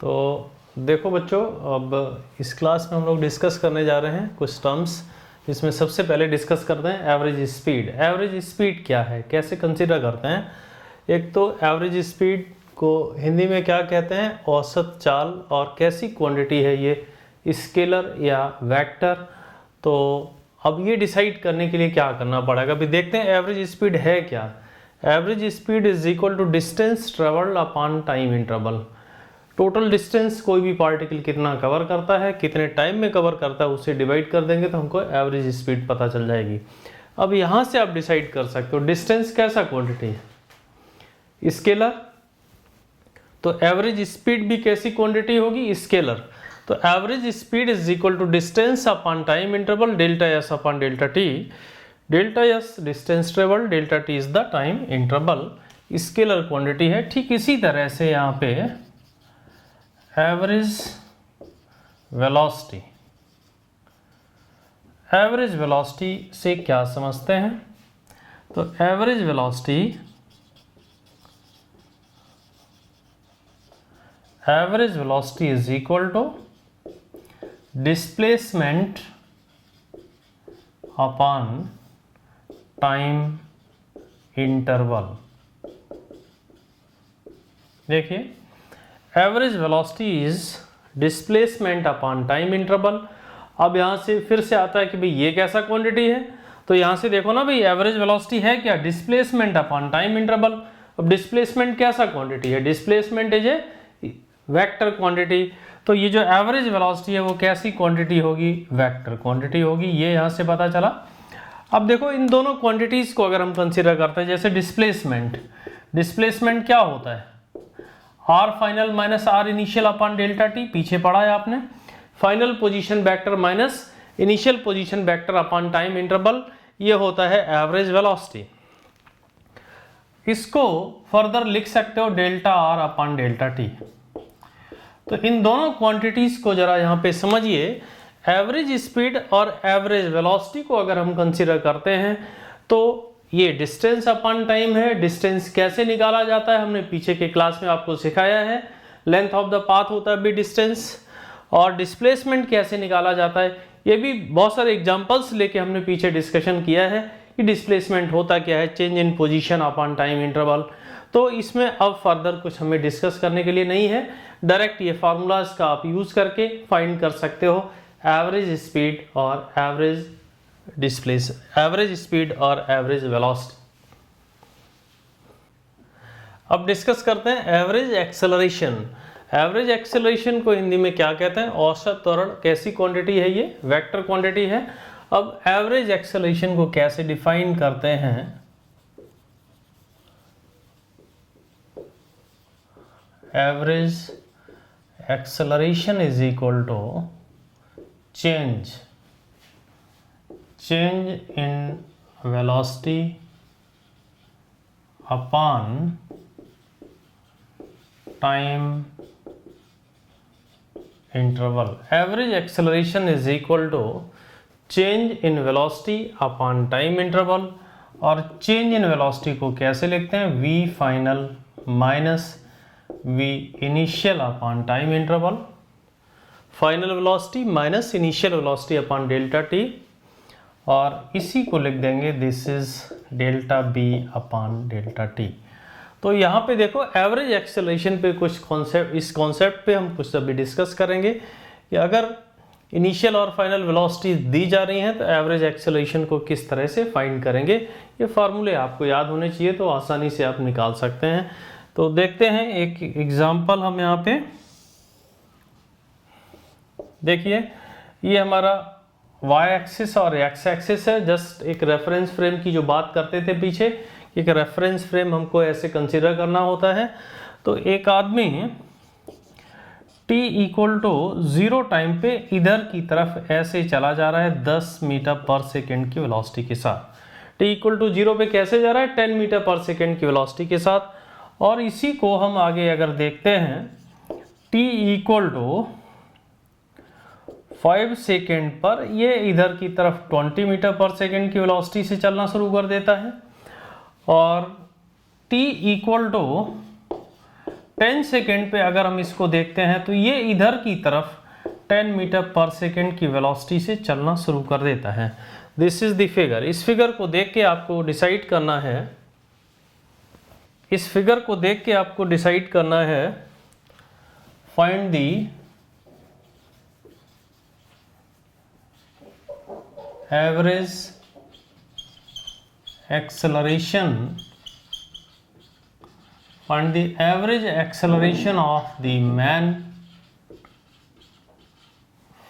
तो देखो बच्चों, अब इस क्लास में हम लोग डिस्कस करने जा रहे हैं कुछ टर्म्स। इसमें सबसे पहले डिस्कस करते हैं एवरेज स्पीड। एवरेज स्पीड क्या है, कैसे कंसीडर करते हैं। एक तो एवरेज स्पीड को हिंदी में क्या कहते हैं, औसत चाल, और कैसी क्वांटिटी है ये, स्केलर या वेक्टर। तो अब ये डिसाइड करने के लिए क्या करना पड़ेगा, अभी देखते हैं एवरेज स्पीड है क्या। Average speed is equal to distance travelled upon time interval. Total distance कोई भी पार्टिकल कितना कवर करता है, कितने टाइम में कवर करता है, उससे डिवाइड कर देंगे तो हमको एवरेज स्पीड पता चल जाएगी। अब यहाँ से आप डिसाइड कर सकते हो डिस्टेंस कैसा क्वांटिटी है, स्केलर। तो एवरेज स्पीड भी कैसी क्वांटिटी होगी, स्केलर। तो average speed is equal to distance upon time interval delta S upon delta T. Delta S distance travel, delta T is the time interval, scalar quantity है। ठीक इसी तरह से यहाँ पे एवरेज वेलोसिटी, एवरेज वेलोसिटी से क्या समझते हैं, तो average velocity, average velocity is equal to displacement upon time interval. देखिए, average velocity is displacement upon time interval. अब यहाँ से फिर से आता है कि भाई ये कैसा क्वांटिटी है, तो यहाँ से देखो ना भाई, एवरेज वेलोसिटी है क्या, डिस्प्लेसमेंट अपॉन टाइम इंटरवल। अब डिस्प्लेसमेंट कैसा क्वांटिटी है, displacement is a vector quantity. तो ये जो एवरेज वेलोसिटी है वो कैसी क्वांटिटी होगी, वेक्टर क्वांटिटी होगी, ये यहाँ से पता चला। अब देखो इन दोनों क्वांटिटीज को अगर हम कंसीडर करते हैं, जैसे डिस्प्लेसमेंट, डिस्प्लेसमेंट क्या होता है, R final minus are initial upon delta T, पीछे पढ़ा है आपने। Final position vector minus initial position vector upon time interval, ये होता है एवरेज वेलोसिटी। इसको फर्दर लिख सकते हो delta r upon delta T. तो इन दोनों क्वांटिटीज को जरा यहाँ पे समझिए। एवरेज स्पीड और एवरेज वेलोसिटी को अगर हम कंसीडर करते हैं तो ये डिस्टेंस अपॉन टाइम है। डिस्टेंस कैसे निकाला जाता है, हमने पीछे के क्लास में आपको सिखाया है। लेंथ ऑफ द पाथ होता है भी डिस्टेंस। और डिस्प्लेसमेंट कैसे निकाला जाता है, ये भी बहुत सारे एग्जांपल्स लेके हमने पीछे डिस्कशन किया है कि डिस्प्लेसमेंट होता क्या है, change in position upon time interval. तो इसमें अब फर्दर कुछ हमें डिस्कस करने के लिए नहीं है, डायरेक्ट ये फार्मूलाज का आप यूज करके फाइंड कर सकते हो एवरेज स्पीड और एवरेज एवरेज स्पीड और एवरेज वेलोसिटी। अब डिस्कस करते हैं एवरेज एक्सेलरेशन। एवरेज एक्सेलरेशन को हिंदी में क्या कहते हैं, औसत त्वरण। कैसी क्वांटिटी है ये, वेक्टर क्वांटिटी है। अब एवरेज एक्सेलरेशन को कैसे डिफाइन करते हैं, average acceleration is equal to change in velocity upon time interval. Average acceleration is equal to change in velocity upon time interval। और change in velocity को कैसे लिखते हैं, v final minus v initial upon time interval। final velocity minus initial velocity upon delta t, और इसी को लिख देंगे this is delta B upon delta T. तो यहाँ पे देखो एवरेज एक्सेलरेशन पे कुछ कॉन्सेप्ट, इस कॉन्सेप्ट पे हम कुछ अभी डिस्कस करेंगे कि अगर इनिशियल और फाइनल वेलोसिटी दी जा रही हैं तो एवरेज एक्सेलरेशन को किस तरह से फाइंड करेंगे। ये फार्मूले आपको याद होने चाहिए, तो आसानी से आप निकाल सकते हैं। तो देखते हैं एक एग्जाम्पल हम यहाँ पे। देखिए, ये हमारा y एक्सिस और x एक्सिस है। जस्ट एक रेफरेंस फ्रेम की जो बात करते थे पीछे, एक रेफरेंस फ्रेम हमको ऐसे कंसीडर करना होता है। तो एक आदमी t इक्वल टू 0 टाइम पे इधर की तरफ ऐसे चला जा रहा है 10 मीटर पर सेकेंड की वेलोसिटी के साथ। t इक्वल टू 0 पे कैसे जा रहा है, 10 मीटर पर सेकेंड की वेलोसिटी के साथ। और इसी को हम आगे अगर देखते हैं, t इक्वल टू 5 सेकेंड पर ये इधर की तरफ 20 मीटर पर सेकेंड की वेलोसिटी से चलना शुरू कर देता है। और t इक्वल टू 10 सेकेंड पे अगर हम इसको देखते हैं तो ये इधर की तरफ 10 मीटर पर सेकेंड की वेलोसिटी से चलना शुरू कर देता है। This is the figure. इस फिगर को देख के आपको डिसाइड करना है, इस फिगर को देख के आपको डिसाइड करना है find the average acceleration, find the average acceleration of the man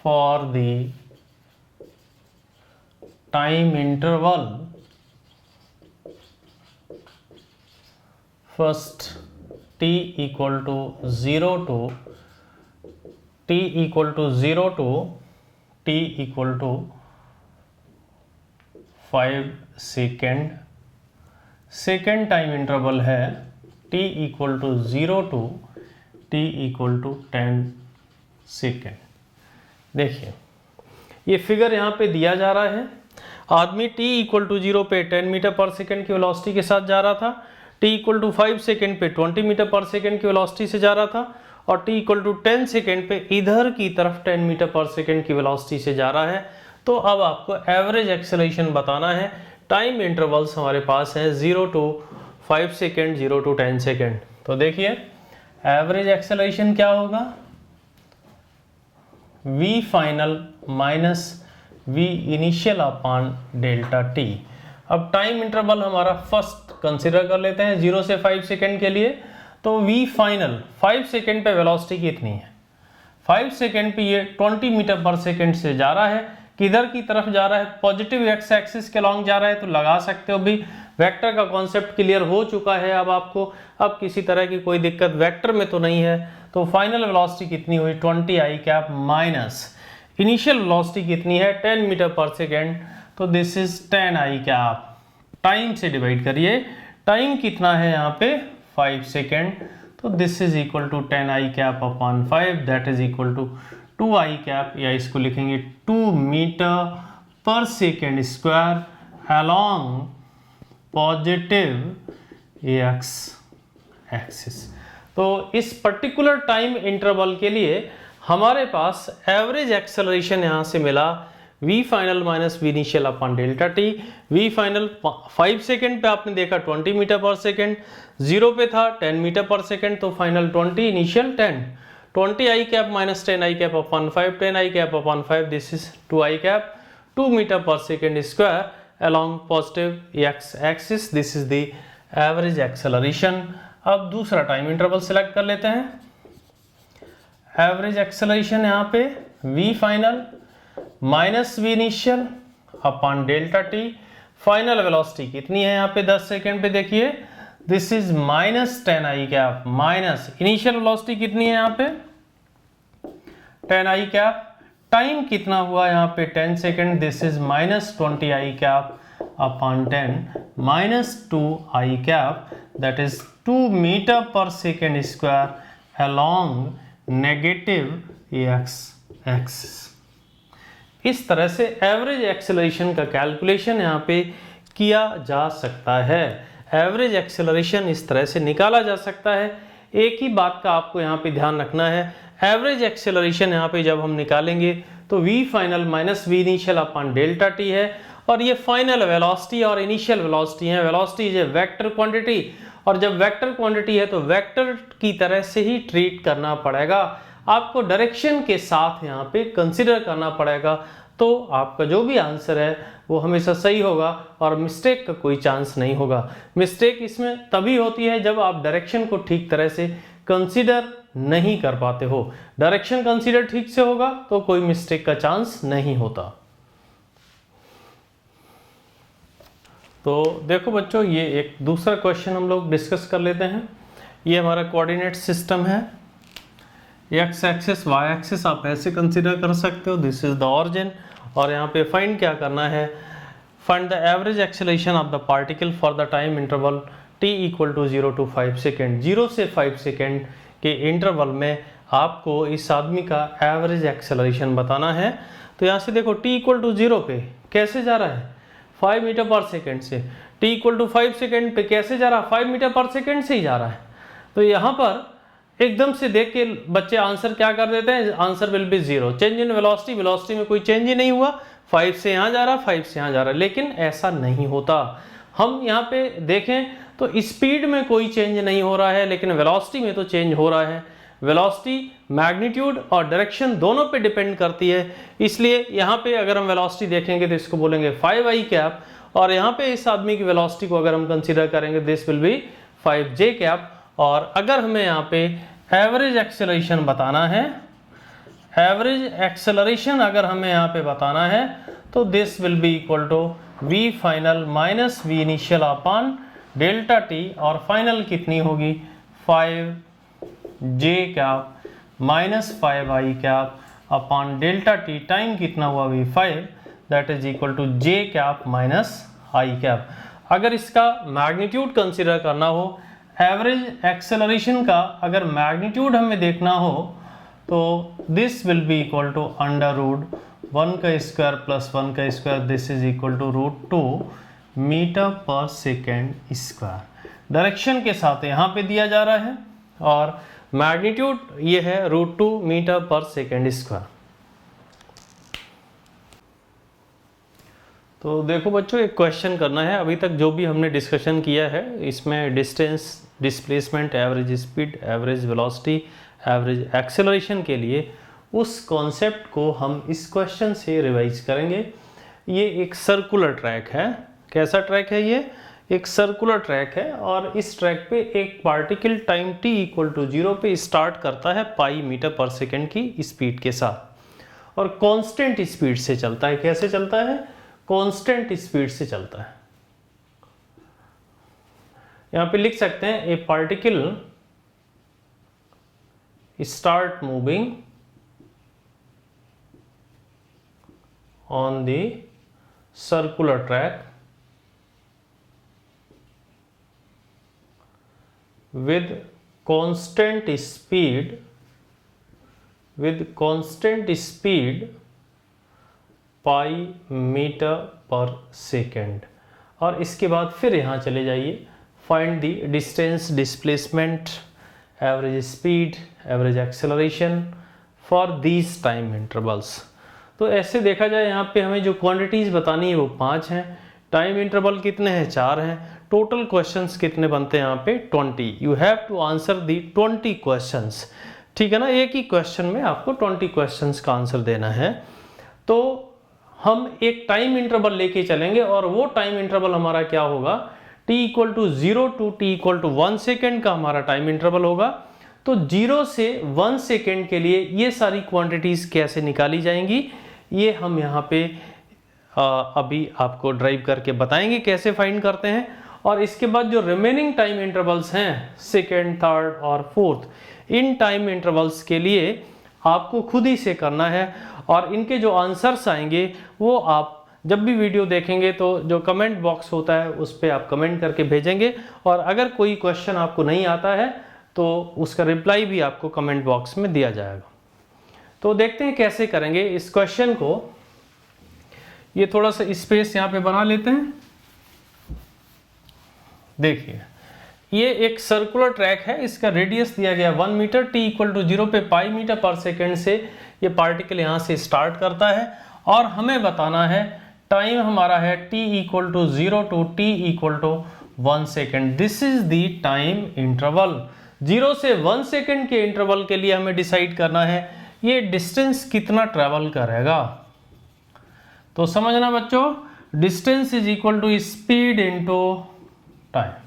for the time interval first t equal to 0 to t equal to 0 to t equal to 5 second, second time interval है t equal to 0 to t equal to 10 second. देखिए ये figure यहाँ पे दिया जा रहा है, आदमी t इक्वल टू 0 पे 10 मीटर पर सेकेंड की वेलोसिटी के साथ जा रहा था, t इक्वल टू 5 सेकेंड पे 20 मीटर पर सेकेंड की वेलोसिटी से जा रहा था, और t इक्वल टू 10 सेकेंड पे इधर की तरफ 10 मीटर पर सेकेंड की वेलोसिटी से जा रहा है। तो अब आपको एवरेज एक्सेलरेशन बताना है। टाइम इंटरवल्स हमारे पास है 0 टू 5 सेकेंड, 0 टू 10 सेकेंड। तो देखिए एवरेज एक्सेलरेशन क्या होगा, v final minus v initial upon delta t। अब टाइम इंटरवल हमारा फर्स्ट कंसिडर कर लेते हैं 0 से 5 सेकेंड के लिए। तो v फाइनल 5 सेकेंड पे वेलोसिटी कितनी है, 5 सेकेंड पे ये 20 मीटर पर सेकेंड से जा रहा है, किधर की तरफ जा रहा है, पॉजिटिव एक्स एक्सिस के लॉन्ग जा रहा है। तो लगा सकते हो भी, वेक्टर का कॉन्सेप्ट क्लियर हो चुका है अब आपको, अब किसी तरह की कोई दिक्कत वेक्टर में तो नहीं है। तो फाइनल वेलोसिटी कितनी हुई 20 i cap minus initial velocity कितनी है 10 मीटर पर सेकेंड, तो this is 10 i cap. Time से डिवाइड करिए, टाइम कितना है यहाँ पे 5 सेकेंड, तो this is equal to 10 i cap upon 5, that is equal to 2 i cap, या इसको लिखेंगे 2 metre per second square along positive x axis. तो इस पर्टिकुलर टाइम इंटरवल के लिए हमारे पास एवरेज एक्सेलरेशन यहाँ से मिला v final minus v initial upon delta t। v final 5 second पे आपने देखा 20 मीटर पर सेकेंड, 0 पे था 10 मीटर पर सेकेंड, तो final 20 initial 10, 20 i cap minus 10 i cap upon 5, 10 i cap upon 5, this is 2 i cap, 2 metre per second square along positive x axis, this is the average acceleration। अब दूसरा time interval select कर लेते हैं। Average acceleration यहाँ पे v final minus v initial upon delta t। Final velocity कितनी है यहाँ पे 10 सेकेंड पे, देखिए this is minus 10 i cap, minus initial velocity कितनी है यहाँ पे 10 आई कैप। टाइम कितना हुआ यहाँ पे 10 second, this is minus 20 i cap upon 10 minus 2 i cap, that is 2 metre per second square along negative x axis. इस तरह से एवरेज एक्सेलरेशन का कैलकुलेशन यहाँ पे किया जा सकता है। एवरेज एक्सेलरेशन इस तरह से निकाला जा सकता है। एक ही बात का आपको यहाँ पे ध्यान रखना है, एवरेज एक्सेलरेशन यहाँ पे जब हम निकालेंगे तो v final minus v initial upon delta t है, और ये फाइनल वेलोसिटी और इनिशियल वेलोसिटी है। Velocity is a vector quantity, और जब वेक्टर क्वांटिटी है तो वेक्टर की तरह से ही ट्रीट करना पड़ेगा, आपको डायरेक्शन के साथ यहाँ पे कंसिडर करना पड़ेगा। तो आपका जो भी आंसर है वो हमेशा सही होगा और मिस्टेक का कोई चांस नहीं होगा। मिस्टेक इसमें तभी होती है जब आप डायरेक्शन को ठीक तरह से कंसीडर नहीं कर पाते हो। डायरेक्शन कंसीडर ठीक से होगा तो कोई मिस्टेक का चांस नहीं होता। तो देखो बच्चों, ये एक दूसरा क्वेश्चन हम लोग डिस्कस कर लेते हैं। ये हमारा कोऑर्डिनेट सिस्टम है, एक्स एक्सिस वाई एक्सिस आप ऐसे कंसीडर कर सकते हो, दिस इज द ऑरिजिन, और यहाँ पे फाइंड क्या करना है, find the average acceleration of the particle for the time interval t equal to 0 to 5 second. 0 से 5 सेकेंड के इंटरवल में आपको इस आदमी का एवरेज एक्सेलरेशन बताना है। तो यहाँ से देखो t इक्वल टू 0 पे कैसे जा रहा है 5 मीटर पर सेकेंड से, t इक्वल टू 5 सेकेंड पे कैसे जा रहा है 5 मीटर पर सेकेंड से ही जा रहा है। तो यहाँ पर एकदम से देख के बच्चे आंसर क्या कर देते हैं, answer will be 0। Change in velocity, velocity में कोई चेंज ही नहीं हुआ, 5 से यहाँ जा रहा, 5 से यहाँ जा रहा, लेकिन ऐसा नहीं होता। हम यहाँ पे देखें तो स्पीड में कोई चेंज नहीं हो रहा है, लेकिन वेलोसिटी में तो चेंज हो रहा है। वेलोसिटी मैग्नीट्यूड और डायरेक्शन दोनों पे डिपेंड करती है, इसलिए यहाँ पे अगर हम वेलोसिटी देखेंगे तो इसको बोलेंगे 5i कैप, और यहाँ पे इस आदमी की वेलोसिटी को अगर हम कंसीडर करेंगे this will B 5j cap. और अगर हमें यहाँ पे एवरेज एक्सेलरेशन बताना है, एवरेज एक्सेलरेशन अगर हमें यहाँ पे बताना है तो this will be equal to v final minus v initial upon delta t, और फाइनल कितनी होगी 5j cap minus 5i cap upon delta t, time कितना हुआ v5, that is equal to j cap minus i cap. अगर इसका magnitude consider करना हो, average acceleration का अगर मैग्नीट्यूड हमें देखना हो तो this will be equal to under root 1 का स्क्वायर प्लस 1 का square, this is equal to √2 metre per second square. Direction के साथ यहाँ पे दिया जा रहा है और मैग्नीट्यूड ये है √2 मीटर पर सेकेंड स्क्वायर। तो देखो बच्चों, एक क्वेश्चन करना है। अभी तक जो भी हमने डिस्कशन किया है इसमें distance, displacement, average speed, average velocity, average acceleration के लिए उस कॉन्सेप्ट को हम इस क्वेश्चन से रिवाइज करेंगे। ये एक सर्कुलर ट्रैक है। कैसा ट्रैक है ये? एक सर्कुलर ट्रैक है और इस ट्रैक पे एक particle time t equal to 0 पे स्टार्ट करता है पाई मीटर पर सेकेंड की स्पीड के साथ और कांस्टेंट स्पीड से चलता है। कैसे चलता है? कांस्टेंट स्पीड से चलता है। यहां पे लिख सकते हैं a particle start moving on the circular track with constant speed pi metre per second. और इसके बाद फिर यहाँ चले जाइए, find the distance, displacement, average speed, average acceleration for these time intervals. तो ऐसे देखा जाए यहाँ पे हमें जो क्वांटिटीज बतानी है वो 5 हैं, टाइम इंटरवल कितने हैं? 4 हैं। टोटल क्वेश्चंस कितने बनते हैं यहाँ पे? 20। You have to answer the 20 questions, ठीक है ना। एक ही क्वेश्चन में आपको 20 क्वेश्चंस का आंसर देना है। तो हम एक टाइम इंटरवल लेके चलेंगे और वो टाइम इंटरवल हमारा क्या होगा? t equal to 0 to t equal to 1 second का हमारा टाइम इंटरवल होगा। तो 0 से 1 सेकेंड के लिए ये सारी क्वांटिटीज कैसे निकाली जाएंगी, ये हम यहाँ पे अभी आपको ड्राइव करके बताएंगे कैसे फाइंड करते हैं। और इसके बाद जो रिमेनिंग टाइम इंटरवल्स हैं, सेकेंड, थर्ड और फोर्थ, इन टाइम इंटरवल्स के लिए आपको खुद ही से करना है और इनके जो आंसर्स आएंगे वो आप जब भी वीडियो देखेंगे तो जो कमेंट बॉक्स होता है उस पर आप कमेंट करके भेजेंगे और अगर कोई क्वेश्चन आपको नहीं आता है तो उसका रिप्लाई भी आपको कमेंट बॉक्स में दिया जाएगा। तो देखते हैं कैसे करेंगे इस क्वेश्चन को। ये थोड़ा सा स्पेस यहाँ पे बना लेते हैं। देखिए, ये एक सर्कुलर ट्रैक है, इसका रेडियस दिया गया 1 मीटर, t इक्वल टू 0 पे पाई मीटर पर सेकेंड से ये पार्टिकल यहाँ से स्टार्ट करता है और हमें बताना है टाइम हमारा है t equal to 0 to t equal to 1 second. This is the time interval. 0 से 1 सेकेंड के इंटरवल के लिए हमें डिसाइड करना है ये डिस्टेंस कितना ट्रेवल करेगा। तो समझना बच्चों, distance is equal to speed into time.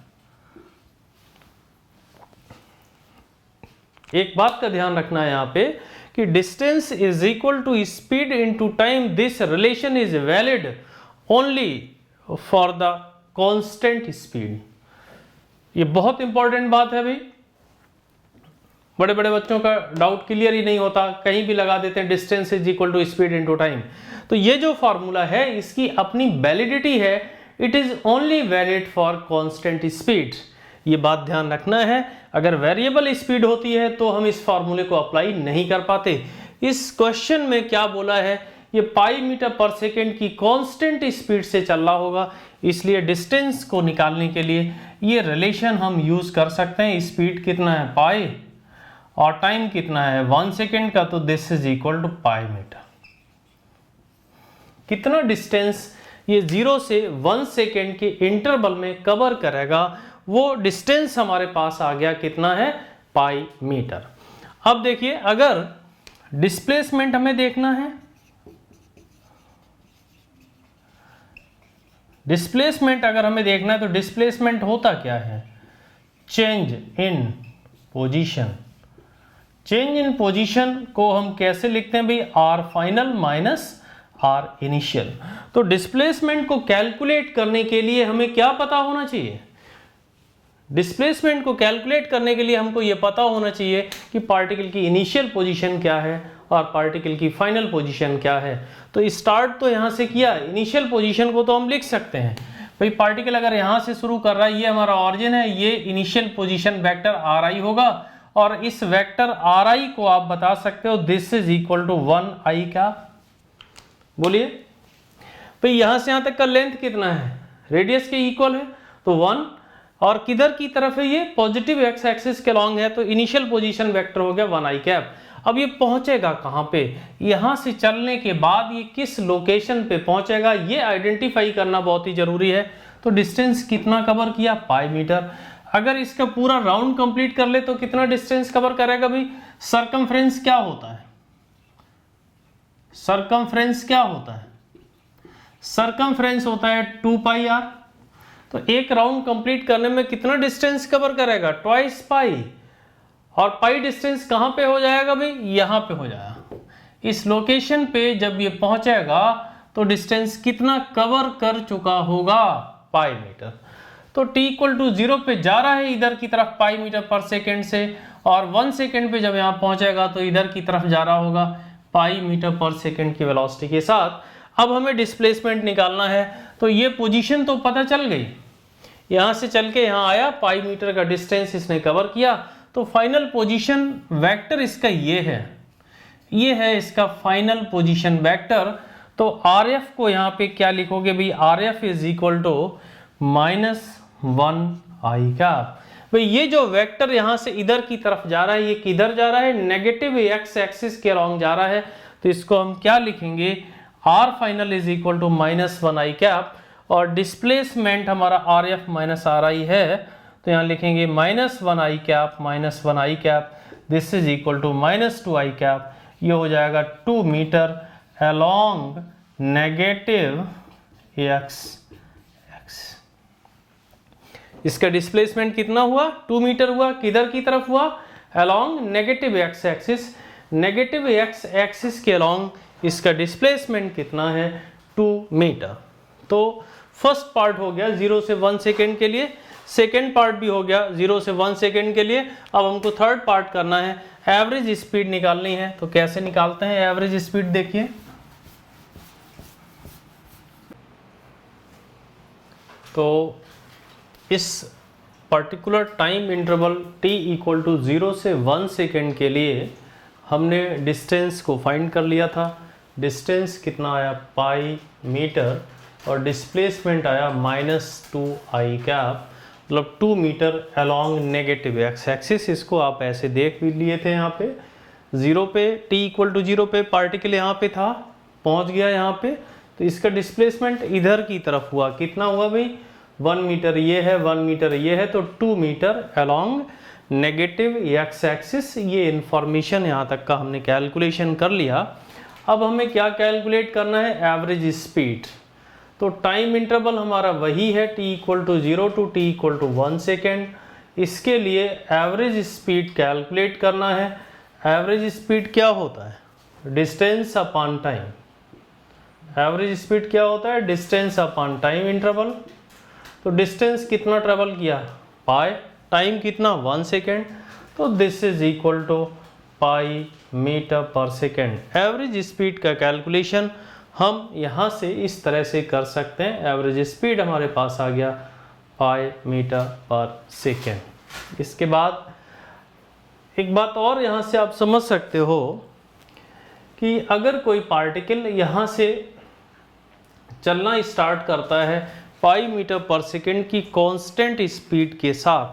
एक बात का ध्यान रखना है यहाँ पे कि distance is equal to speed into time. This relation is valid only for the constant speed. ये बहुत इंपॉर्टेंट बात है भाई, बड़े बड़े बच्चों का डाउट क्लियर ही नहीं होता, कहीं भी लगा देते हैं distance is equal to speed into time. तो ये जो फॉर्मूला है इसकी अपनी वैलिडिटी है, it is only valid for constant speed. ये बात ध्यान रखना है। अगर वेरिएबल स्पीड होती है तो हम इस फॉर्मूले को अप्लाई नहीं कर पाते। इस क्वेश्चन में क्या बोला है, ये पाई मीटर पर सेकेंड की कांस्टेंट स्पीड से चल रहा होगा, इसलिए डिस्टेंस को निकालने के लिए ये रिलेशन हम यूज कर सकते हैं। स्पीड कितना है? पाई, और टाइम कितना है 1 सेकेंड का, तो this is equal to pi metre. कितना डिस्टेंस ये 0 से 1 सेकेंड के इंटरवल में कवर करेगा, वो डिस्टेंस हमारे पास आ गया, कितना है पाई मीटर। अब देखिए अगर डिस्प्लेसमेंट हमें देखना है, डिस्प्लेसमेंट अगर हमें देखना है तो डिस्प्लेसमेंट होता क्या है, change in position. Change in position को हम कैसे लिखते हैं भाई, r final minus are initial. तो डिस्प्लेसमेंट को कैलकुलेट करने के लिए हमें क्या पता होना चाहिए, डिस्प्लेसमेंट को कैलकुलेट करने के लिए हमको ये पता होना चाहिए कि पार्टिकल की इनिशियल पोजीशन क्या है और पार्टिकल की फाइनल पोजीशन क्या है। तो स्टार्ट तो यहाँ से किया, इनिशियल पोजीशन को तो हम लिख सकते हैं भाई, पार्टिकल अगर यहाँ से शुरू कर रहा है, ये हमारा ऑरिजिन है, ये इनिशियल पोजीशन वेक्टर आर आई होगा, और इस वेक्टर आर आई को आप बता सकते हो दिस इज इक्वल टू 1 आई का, बोलिए भाई यहाँ से यहाँ तक का लेंथ कितना है, रेडियस के इक्वल है तो 1, और किधर की तरफ है, ये पॉजिटिव एक्स एक्सिस के लॉन्ग है, तो इनिशियल पोजीशन वेक्टर हो गया 1 आई कैप। अब ये पहुंचेगा कहाँ पे, यहाँ से चलने के बाद ये किस लोकेशन पे पहुंचेगा, ये आइडेंटिफाई करना बहुत ही जरूरी है। तो डिस्टेंस कितना कवर किया, पाई मीटर। अगर इसका पूरा राउंड कंप्लीट कर ले तो कितना डिस्टेंस कवर करेगा भाई, सरकमफ्रेंस क्या होता है, सरकमफ्रेंस क्या होता है, सरकमफ्रेंस होता है 2 पाई आर। तो एक राउंड कंप्लीट करने में कितना डिस्टेंस कवर करेगा, ट्वाइस पाई, और पाई डिस्टेंस कहां पे हो जाएगा भाई, यहां पे हो जाएगा। इस लोकेशन पे जब ये पहुंचेगा तो डिस्टेंस कितना कवर कर चुका होगा, पाई मीटर। तो t इक्वल टू 0 पे जा रहा है इधर की तरफ पाई मीटर पर सेकेंड से, और 1 सेकेंड पे जब यहाँ पहुंचेगा तो इधर की तरफ जा रहा होगा पाई मीटर पर सेकेंड की वेलोसिटी के साथ। अब हमें डिस्प्लेसमेंट निकालना है, तो ये पोजीशन तो पता चल गई, यहाँ से चल के यहाँ आया, पाई मीटर का डिस्टेंस इसने कवर किया, तो फाइनल पोजीशन वेक्टर इसका ये है इसका फाइनल पोजीशन वेक्टर। तो आर एफ को यहाँ पे क्या लिखोगे भाई, r f is equal to -1 i cap. भाई ये जो वेक्टर यहाँ से इधर की तरफ जा रहा है, ये किधर जा रहा है, नेगेटिव एक्स एक्सिस के अलॉन्ग जा रहा है, तो इसको हम क्या लिखेंगे, r final is equal to -1 i cap, और डिस्प्लेसमेंट हमारा r f minus r i है, तो यहाँ लिखेंगे -1 i cap, -1 i cap, this is equal to -2 i cap. ये हो जाएगा 2 metre along negative x x. इसका डिस्प्लेसमेंट कितना हुआ, 2 मीटर हुआ, किधर की तरफ हुआ, along negative x axis. Negative x axis के अलोंग इसका डिस्प्लेसमेंट कितना है, 2 मीटर। तो फर्स्ट पार्ट हो गया 0 से 1 सेकेंड के लिए, सेकेंड पार्ट भी हो गया 0 से 1 सेकेंड के लिए। अब हमको थर्ड पार्ट करना है, एवरेज स्पीड निकालनी है। तो कैसे निकालते हैं एवरेज स्पीड, देखिए तो इस particular time interval t equal to 0 से 1 सेकेंड के लिए हमने डिस्टेंस को फाइंड कर लिया था। डिस्टेंस कितना आया, पाई मीटर, और डिस्प्लेसमेंट आया -2 आई कैप, मतलब 2 metre along negative x axis. इसको आप ऐसे देख भी लिए थे, यहाँ पे 0 पे t इक्वल टू 0 पे पार्टिकल यहाँ पे था, पहुँच गया यहाँ पे, तो इसका डिस्प्लेसमेंट इधर की तरफ हुआ, कितना हुआ भाई, 1 मीटर ये है, 1 मीटर ये है, तो 2 metre along negative x axis. ये इंफॉर्मेशन यहाँ तक का हमने कैलकुलेशन कर लिया। अब हमें क्या कैलकुलेट करना है, एवरेज स्पीड। तो टाइम इंटरवल हमारा वही है t equal to 0 to t equal to 1 second. इसके लिए एवरेज स्पीड कैलकुलेट करना है। एवरेज स्पीड क्या होता है, distance upon time. Average speed क्या होता है, डिस्टेंस अपॉन टाइम इंटरवल। तो डिस्टेंस कितना ट्रेवल किया, पाई, टाइम कितना 1 सेकेंड, तो this is equal to pi metre per second. Average speed का कैलकुलेशन हम यहाँ से इस तरह से कर सकते हैं। एवरेज स्पीड हमारे पास आ गया पाई मीटर पर सेकेंड। इसके बाद एक बात और यहाँ से आप समझ सकते हो कि अगर कोई पार्टिकल यहाँ से चलना स्टार्ट करता है पाई मीटर पर सेकेंड की कांस्टेंट स्पीड के साथ,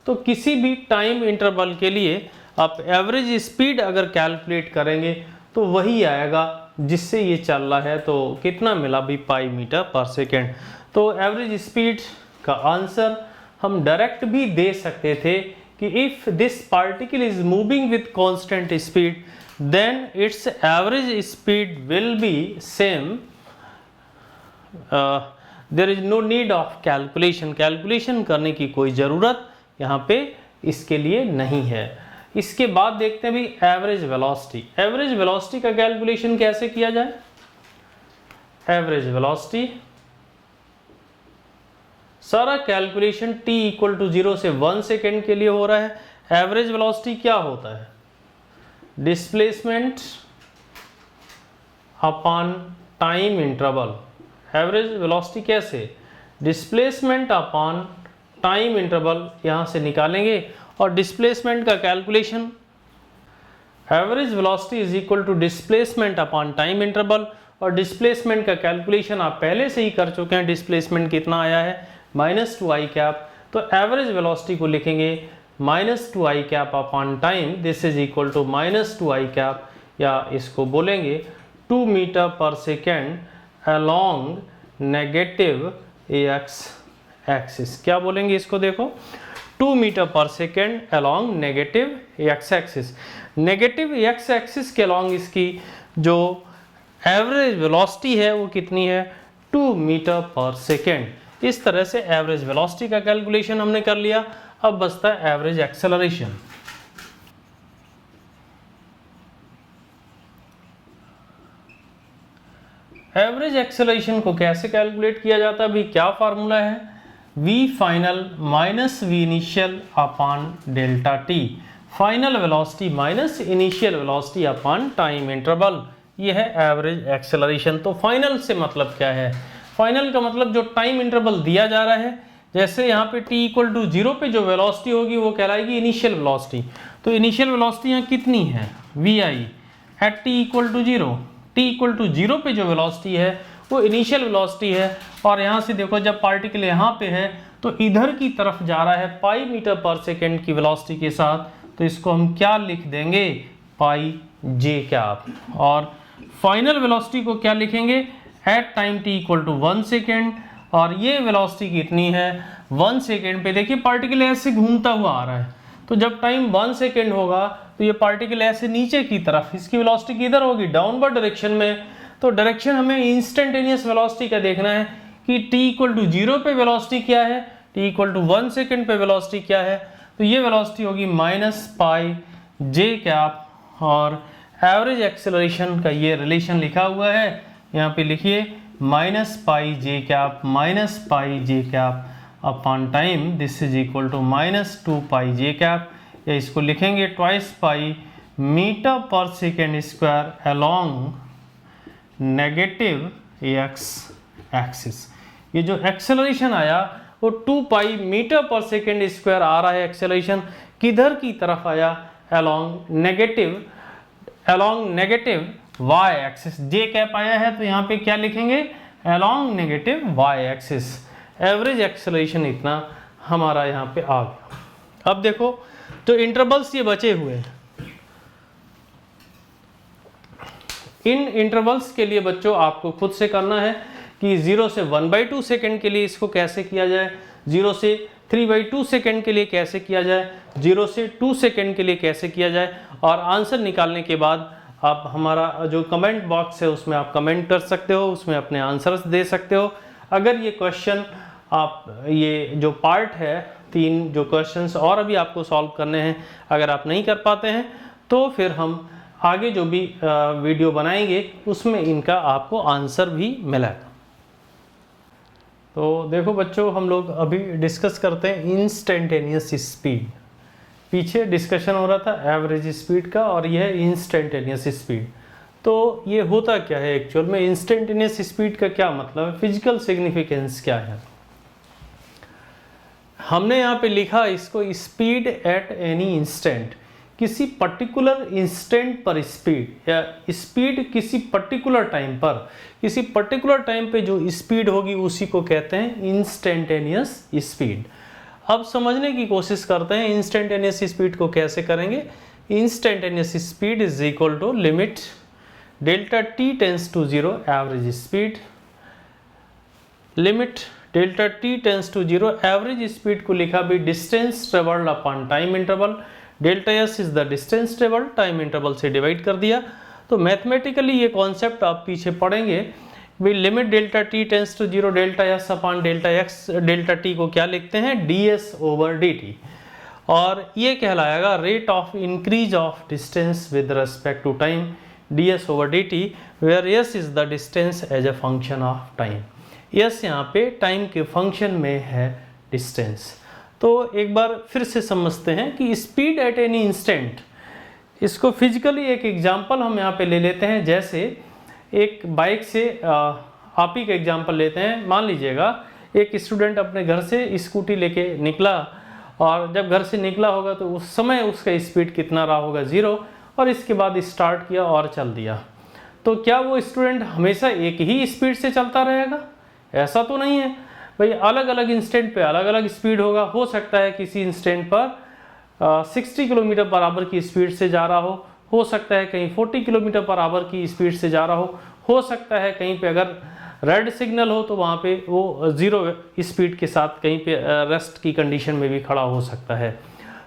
तो किसी भी टाइम इंटरवल के लिए आप एवरेज स्पीड अगर कैलकुलेट करेंगे तो वही आएगा जिससे ये चल रहा है। तो कितना मिला भी, पाई मीटर पर सेकेंड। तो एवरेज स्पीड का आंसर हम डायरेक्ट भी दे सकते थे कि if this particle is moving with constant speed then its average speed will be same. There is no need of calculation करने की कोई ज़रूरत यहाँ पे इसके लिए नहीं है। इसके बाद देखते हैं भी एवरेज वेलोसिटी। एवरेज वेलोसिटी का कैलकुलेशन कैसे किया जाए? एवरेज वेलोसिटी सारा कैलकुलेशन t इक्वल टू 0 से 1 सेकेंड के लिए हो रहा है। एवरेज वेलोसिटी क्या होता है? Displacement upon time interval. Average velocity कैसे? डिस्प्लेसमेंट अपॉन टाइम इंटरवल यहां से निकालेंगे और डिस्प्लेसमेंट का calculation average velocity is equal to displacement upon time interval. और डिस्प्लेसमेंट का कैलकुलेशन आप पहले से ही कर चुके हैं। डिस्प्लेसमेंट कितना आया है? -2i cap. तो एवरेज वेलोसिटी को लिखेंगे -2i cap upon time, this is equal to -2i cap, या इसको बोलेंगे 2 metre per second along negative x axis. क्या बोलेंगे इसको? देखो 2 metre per second along negative x axis. Negative x axis के अलोंग इसकी जो एवरेज वेलोसिटी है वो कितनी है? 2 मीटर पर सेकेंड। इस तरह से एवरेज वेलोसिटी का कैलकुलेशन हमने कर लिया। अब बचता है एवरेज एक्सेलरेशन। एवरेज एक्सेलरेशन को कैसे कैलकुलेट किया जाता है? अभी क्या फार्मूला है? v final minus v initial upon delta t। Final velocity minus initial velocity upon time interval, ये है एवरेज एक्सेलरेशन। तो फाइनल से मतलब क्या है? फाइनल का मतलब जो टाइम इंटरवल दिया जा रहा है, जैसे यहाँ पे t इक्वल टू 0 पे जो वेलोसिटी होगी वो कहलाएगी इनिशियल वेलोसिटी। तो इनिशियल वेलोसिटी यहाँ कितनी है? vi at t equal to 0। t equal to 0 पे जो वेलोसिटी है वो इनिशियल वेलोसिटी है। और यहाँ से देखो जब पार्टिकल यहाँ पे है तो इधर की तरफ जा रहा है पाई मीटर पर सेकेंड की वेलोसिटी के साथ। तो इसको हम क्या लिख देंगे? Pi j cap. और फाइनल वेलोसिटी को क्या लिखेंगे? At time t equal to 1 second. और ये वेलोसिटी कितनी है? 1 सेकेंड पे देखिए पार्टिकल ऐसे घूमता हुआ आ रहा है। तो जब टाइम 1 सेकेंड होगा तो ये पार्टिकल ऐसे नीचे की तरफ, इसकी वेलोसिटी किधर होगी? डाउनवर्ड डायरेक्शन में। तो डायरेक्शन हमें इंस्टेंटेनियस वेलोसिटी का देखना है कि t इक्वल टू 0 पे वेलोसिटी क्या है, t इक्वल टू 1 सेकेंड पे वेलोसिटी क्या है। तो ये वेलोसिटी होगी माइनस पाई जे कैप। और एवरेज एक्सेलरेशन का ये रिलेशन लिखा हुआ है, यहाँ पे लिखिए minus pi j cap upon time, this is equal to -2 pi j cap. या इसको लिखेंगे twice pi metre per second square along negative x axis. ये जो एक्सेलरेशन आया वो 2 pi metre per second square आ रहा है। एक्सेलरेशन किधर की तरफ आया? Along negative y axis. J cap आया है तो यहाँ पे क्या लिखेंगे? Along negative y axis. Average acceleration इतना हमारा यहाँ पे आ गया। अब देखो जो इंटरवल्स ये बचे हुए हैं, इन इंटरवल्स के लिए बच्चों आपको खुद से करना है कि 0 से 1/2 सेकेंड के लिए इसको कैसे किया जाए, 0 से 3/2 सेकेंड के लिए कैसे किया जाए, 0 से 2 सेकेंड के लिए कैसे किया जाए। और आंसर निकालने के बाद आप हमारा जो कमेंट बॉक्स है उसमें आप कमेंट कर सकते हो, उसमें अपने आंसर्स दे सकते हो। अगर ये क्वेश्चन आप, ये जो पार्ट है 3 जो क्वेश्चंस और अभी आपको सॉल्व करने हैं, अगर आप नहीं कर पाते हैं तो फिर हम आगे जो भी वीडियो बनाएंगे उसमें इनका आपको आंसर भी मिलेगा। तो देखो बच्चों, हम लोग अभी डिस्कस करते हैं इंस्टेंटेनियस स्पीड। पीछे डिस्कशन हो रहा था एवरेज स्पीड का और यह है इंस्टेंटेनियस स्पीड। तो ये होता क्या है एक्चुअल में? इंस्टेंटेनियस स्पीड का क्या मतलब है? फिजिकल सिग्निफिकेंस क्या है? हमने यहाँ पे लिखा इसको स्पीड एट एनी इंस्टेंट। किसी पर्टिकुलर इंस्टेंट पर स्पीड, या स्पीड किसी पर्टिकुलर टाइम पर, किसी पर्टिकुलर टाइम पे जो स्पीड होगी उसी को कहते हैं इंस्टेंटेनियस स्पीड। अब समझने की कोशिश करते हैं इंस्टेंटेनियस स्पीड को कैसे करेंगे। Instantaneous speed is equal to limit delta t tends to 0 average speed, limit delta t tends to 0 average speed को लिखा भी distance travelled upon time interval, delta s is the distance travelled, time interval से divide कर दिया। तो mathematically ये concept आप पीछे पढ़ेंगे भी, limit delta t tends to 0 delta S upon delta x, delta t को क्या लिखते हैं, d s over d t, और ये कहलाएगा rate of increase of distance with respect to time, d s over d t, where s is the distance as a function of time. Yes यहाँ पे time के function में है distance. तो एक बार फिर से समझते हैं कि स्पीड एट एनी इंस्टेंट, इसको फिजिकली एक एग्जांपल हम यहाँ पे ले लेते हैं। जैसे एक बाइक से आप ही का एग्जांपल लेते हैं। मान लीजिएगा एक स्टूडेंट अपने घर से स्कूटी लेके निकला, और जब घर से निकला होगा तो उस समय उसका स्पीड कितना रहा होगा, 0, और इसके बाद स्टार्ट किया और चल दिया। तो क्या वो स्टूडेंट हमेशा एक ही स्पीड से चलता रहेगा? ऐसा तो नहीं है भाई, अलग अलग इंस्टेंट पे अलग अलग स्पीड होगा। हो सकता है किसी इंस्टेंट पर 60 किलोमीटर पर आवर की स्पीड से जा रहा हो सकता है कहीं 40 किलोमीटर पर आवर की स्पीड से जा रहा हो सकता है कहीं पे अगर रेड सिग्नल हो तो वहाँ पे वो 0 स्पीड के साथ कहीं पे रेस्ट की कंडीशन में भी खड़ा हो सकता है।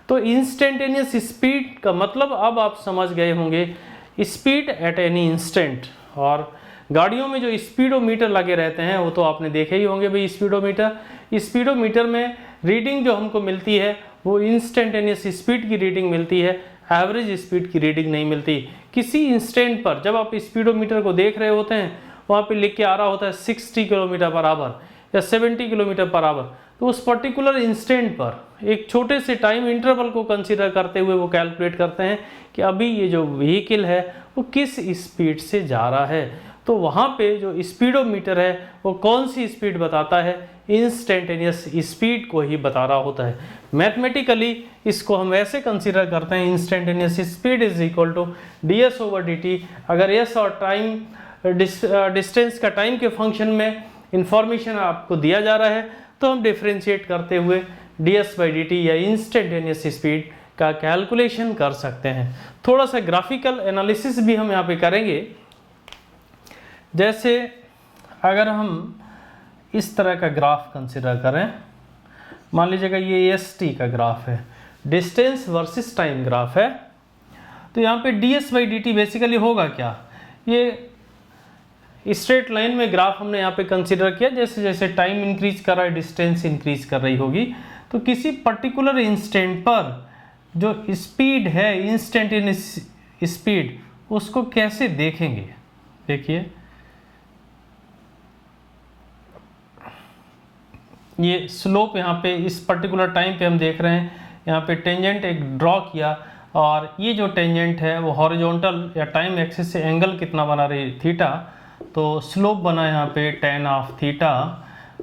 तो इंस्टेंटेनियस स्पीड का मतलब अब आप समझ गए होंगे, स्पीड एट एनी इंस्टेंट। और गाड़ियों में जो स्पीडोमीटर लगे रहते हैं वो तो आपने देखे ही होंगे भाई। स्पीडोमीटर में रीडिंग जो हमको मिलती है वो इंस्टेंटेनियस स्पीड की रीडिंग मिलती है, एवरेज स्पीड की रीडिंग नहीं मिलती। किसी इंस्टेंट पर जब आप स्पीडोमीटर को देख रहे होते हैं वहाँ पे लिख के आ रहा होता है 60 किलोमीटर पर आवर या 70 किलोमीटर पर आवर, तो उस पर्टिकुलर इंस्टेंट पर एक छोटे से टाइम इंटरवल को कंसीडर करते हुए वो कैलकुलेट करते हैं कि अभी ये जो व्हीकल है वो किस स्पीड से जा रहा है। तो वहाँ पे जो स्पीडोमीटर है वो कौन सी स्पीड बताता है, इंस्टेंटेनियस स्पीड को ही बता रहा होता है। मैथमेटिकली इसको हम ऐसे कंसीडर करते हैं, instantaneous speed is equal to d s over d t. अगर एस और टाइम डिस्टेंस का टाइम के फंक्शन में इंफॉर्मेशन आपको दिया जा रहा है तो हम डिफ्रेंशिएट करते हुए D S by d T या इंस्टेंटेनियस स्पीड का कैलकुलेशन कर सकते हैं। थोड़ा सा ग्राफिकल एनालिसिस भी हम यहाँ पे करेंगे। जैसे अगर हम इस तरह का ग्राफ कंसिडर करें, मान लीजिएगा ये एस टी का ग्राफ है, डिस्टेंस वर्सेस टाइम ग्राफ है। तो यहाँ पे D S by d T basically होगा क्या, ये स्ट्रेट लाइन में ग्राफ हमने यहाँ पे कंसिडर किया। जैसे जैसे टाइम इंक्रीज कर रहा है डिस्टेंस इंक्रीज कर रही होगी। तो किसी पर्टिकुलर इंस्टेंट पर जो स्पीड है, इंस्टेंटेनियस स्पीड, उसको कैसे देखेंगे। देखिए ये स्लोप यहाँ पे इस पर्टिकुलर टाइम पे हम देख रहे हैं, यहाँ पे टेंजेंट एक ड्रॉ किया, और ये जो टेंजेंट है वो हॉरिजॉन्टल या टाइम एक्सिस से एंगल कितना बना रही, थीटा। तो स्लोप बना यहाँ पे tan ऑफ थीटा,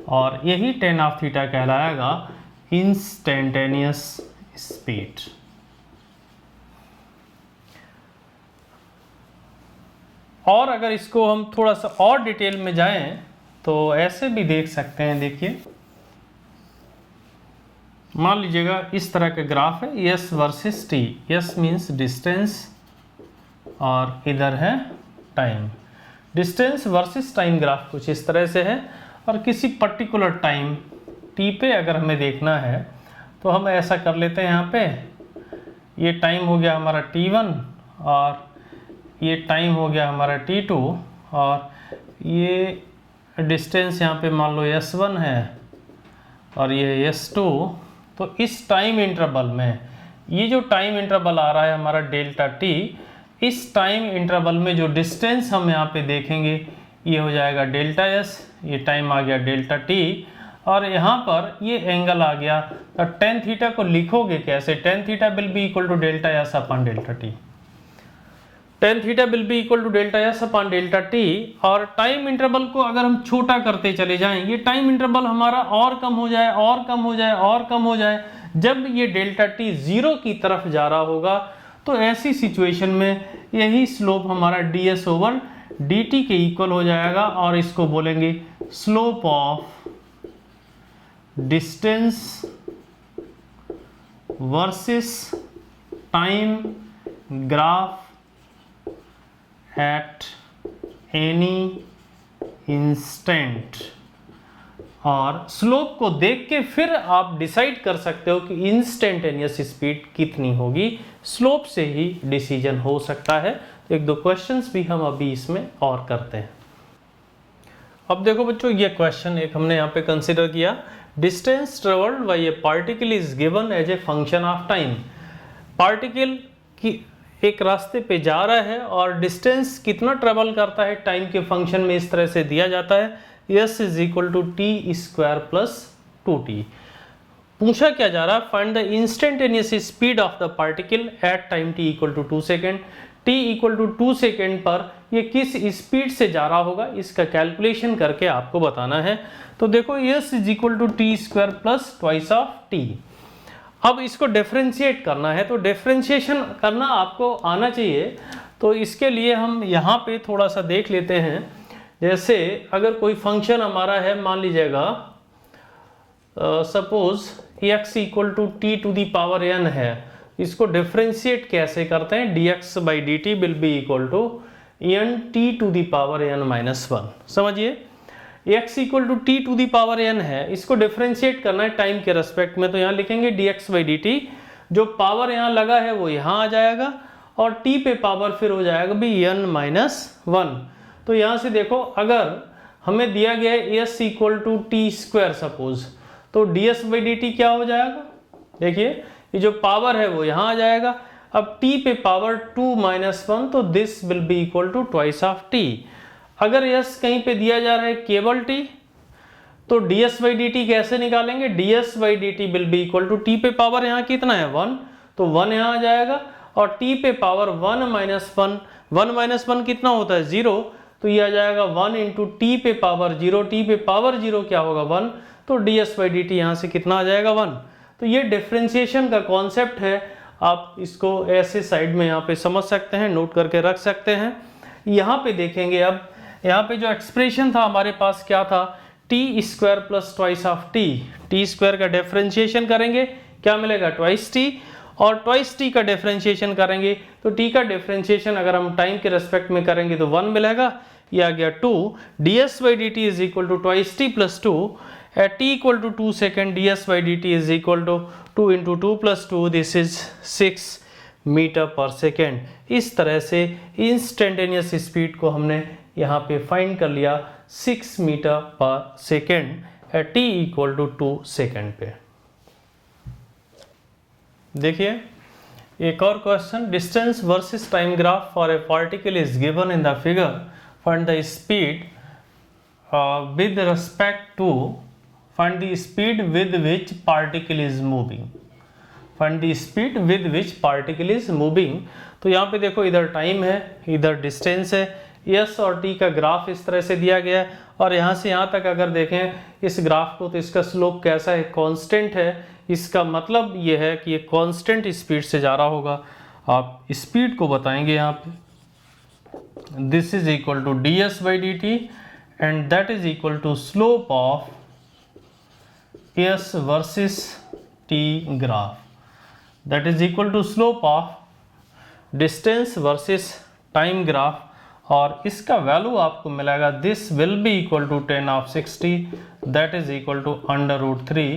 और यही tan ऑफ थीटा कहलाएगा इंस्टेंटेनियस स्पीड। और अगर इसको हम थोड़ा सा और डिटेल में जाएं तो ऐसे भी देख सकते हैं। देखिए मान लीजिएगा इस तरह का ग्राफ है, S versus T. S means distance और इधर है time. Distance versus time graph कुछ इस तरह से है, और किसी पर्टिकुलर टाइम टी पे अगर हमें देखना है तो हम ऐसा कर लेते हैं। यहाँ पे ये टाइम हो गया हमारा t1, और ये टाइम हो गया हमारा t2, और ये डिस्टेंस यहाँ पे मान लो s1 है और ये s2। तो इस टाइम इंटरवल में ये जो टाइम इंटरवल आ रहा है हमारा डेल्टा t, इस टाइम इंटरवल में जो डिस्टेंस हम यहाँ पे देखेंगे ये हो जाएगा डेल्टा s, ये टाइम आ गया डेल्टा t, और यहाँ पर ये एंगल आ गया। तो टेन थीटा को लिखोगे कैसे, tan theta will be equal to delta s upon delta t। Tan theta will be equal to delta s upon delta t। और टाइम इंटरवल को अगर हम छोटा करते चले जाएं, ये टाइम इंटरवल हमारा और कम हो जाए और कम हो जाए और कम हो जाए, जब ये डेल्टा t 0 की तरफ जा रहा होगा तो ऐसी सिचुएशन में यही स्लोप हमारा ds ओवर dt के इक्वल हो जाएगा, और इसको बोलेंगे slope of distance versus time graph at any instant, और स्लोप को देख के फिर आप डिसाइड कर सकते हो कि इंस्टेंटेनियस स्पीड कितनी होगी। स्लोप से ही डिसीजन हो सकता है। तो एक दो क्वेश्चंस भी हम अभी इसमें और करते हैं। अब देखो बच्चों, ये क्वेश्चन एक हमने यहाँ पे कंसिडर किया। Distance travelled by a particle is given as a function of time. Particle की एक रास्ते पे जा रहा है और डिस्टेंस कितना ट्रेवल करता है टाइम के फंक्शन में इस तरह से दिया जाता है, s is equal to t square plus 2t। पूछा क्या जा रहा है, find the instantaneous speed of the particle at time t equal to 2 second. t equal to 2 second पर ये किस स्पीड से जा रहा होगा, इसका कैलकुलेशन करके आपको बताना है। तो देखो s is equal to t square plus twice of t. अब इसको डिफरेंशिएट करना है, तो डिफरेंशिएशन करना आपको आना चाहिए। तो इसके लिए हम यहाँ पे थोड़ा सा देख लेते हैं। जैसे अगर कोई फंक्शन हमारा है, मान लीजिएगा suppose x equal to t to the power n है, इसको डिफरेंशिएट कैसे करते हैं, dx by d t will be equal to n t to the power n minus 1। समझिए x equal to t to the power n है, इसको differentiate करना है टाइम के रेस्पेक्ट में। तो यहाँ लिखेंगे dx बाई डी टी, जो पावर यहाँ लगा है वो यहाँ आ जाएगा और t पे पावर फिर हो जाएगा भी n माइनस 1। तो यहाँ से देखो, अगर हमें दिया गया है s equal to t square suppose, तो ds बाई डी टी क्या हो जाएगा, देखिए ये जो पावर है वो यहाँ आ जाएगा। अब t पे पावर 2 माइनस 1, तो this will be equal to twice of t। अगर s कहीं पे दिया जा रहा है केवल t, तो ds बाई डी टी कैसे निकालेंगे, ds by d t will be equal to t पे पावर यहाँ कितना है 1, तो 1 यहाँ आ जाएगा, और t पे पावर 1 माइनस 1, 1 माइनस 1 कितना होता है 0, तो ये आ जाएगा 1 इंटू टी पे पावर 0, टी पे पावर 0 क्या होगा 1, तो ds बाई डी टी यहाँ से कितना आ जाएगा 1। तो ये डिफरेंशिएशन का कॉन्सेप्ट है, आप इसको ऐसे साइड में यहाँ पे समझ सकते हैं, नोट करके रख सकते हैं। यहाँ पे देखेंगे, अब यहाँ पे जो एक्सप्रेशन था हमारे पास क्या था, T square plus twice of T. T square का डिफरेंशिएशन करेंगे, क्या मिलेगा ट्वाइस टी, और ट्वाइस टी का डिफरेंशिएशन करेंगे तो टी का डिफरेंशिएशन अगर हम टाइम के रेस्पेक्ट में करेंगे तो 1 मिलेगा, ये आ गया 2। ds by d t is equal to twice t plus 2 at t equal to 2 second, ds by d t is equal to 2 into 2 plus 2, this is 6 metre per second. इस तरह से इंस्टेंटेनियस स्पीड को हमने यहाँ पे find कर लिया 6 metre per second at t equal to 2 second पे। देखिए एक और question, distance versus time graph for a particle is given in the figure, find the speed with respect to, find the speed with which particle is moving, find the speed with which particle is moving। तो यहाँ पे देखो, इधर time है, इधर distance है, s और t का ग्राफ इस तरह से दिया गया है, और यहाँ से यहाँ तक अगर देखें इस ग्राफ को, तो इसका स्लोप कैसा है, कांस्टेंट है। इसका मतलब ये है कि ये कांस्टेंट स्पीड से जा रहा होगा। आप स्पीड को बताएंगे यहाँ पे, this is equal to ds by d t, and that is equal to slope of s versus t graph, that is equal to slope of distance versus time graph, और इसका वैल्यू आपको मिलेगा, this will be equal to 10 of 60, that is equal to under root 3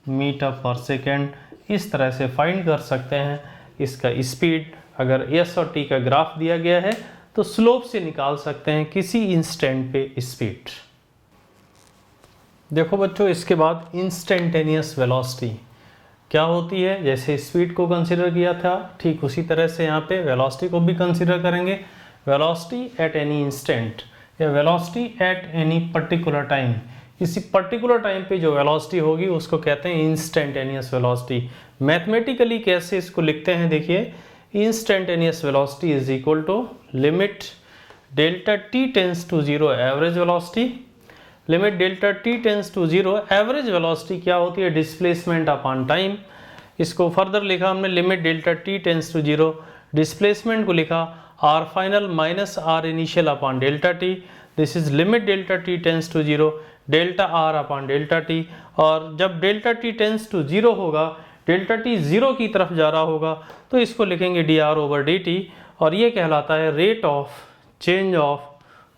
metre per second. इस तरह से find कर सकते हैं इसका स्पीड। अगर s और t का ग्राफ दिया गया है तो स्लोप से निकाल सकते हैं किसी इंस्टेंट पे स्पीड। देखो बच्चों, इसके बाद इंस्टेंटेनियस वेलोसिटी क्या होती है। जैसे स्पीड को कंसीडर किया था, ठीक उसी तरह से यहाँ पे वेलोसिटी को भी कंसीडर करेंगे। वेलोसिटी एट एनी इंस्टेंट या velocity at any particular time, किसी पर्टिकुलर टाइम पे जो वेलोसिटी होगी उसको कहते हैं इंस्टेंटेनियस वेलोसिटी। मैथमेटिकली कैसे इसको लिखते हैं, देखिए, instantaneous velocity is equal to limit delta t tends to 0 average velocity, limit delta t tends to 0 average velocity क्या होती है, डिस्प्लेसमेंट अपॉन टाइम। इसको फर्दर लिखा हमने, limit delta t tends to 0, displacement को लिखा r final minus are initial upon delta t, this is limit delta t tends to 0 delta r upon delta t. और जब डेल्टा टी टेंस टू 0 होगा, delta T zero की तरफ जा रहा होगा तो इसको लिखेंगे dr/dt, और ये कहलाता है rate of change of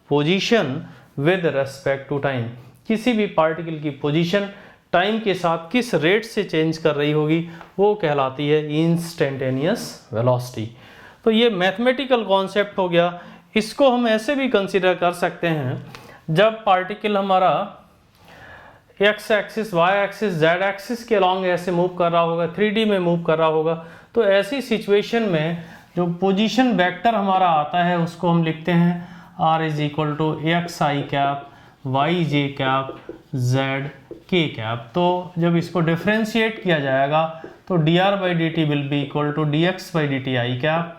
position with respect to time. किसी भी पार्टिकल की पोजीशन टाइम के साथ किस रेट से चेंज कर रही होगी वो कहलाती है इंस्टेंटेनियस वेलोसिटी। तो ये मैथमेटिकल कॉन्सेप्ट हो गया। इसको हम ऐसे भी कंसीडर कर सकते हैं, जब पार्टिकल हमारा x axis, y axis, z axis के अलॉन्ग ऐसे मूव कर रहा होगा, 3D में मूव कर रहा होगा, तो ऐसी सिचुएशन में जो पोजीशन वेक्टर हमारा आता है उसको हम लिखते हैं r is equal to x i cap, y j cap, z k cap. तो जब इसको डिफ्रेंशिएट किया जाएगा तो dr/dt will be equal to dx/dt i cap,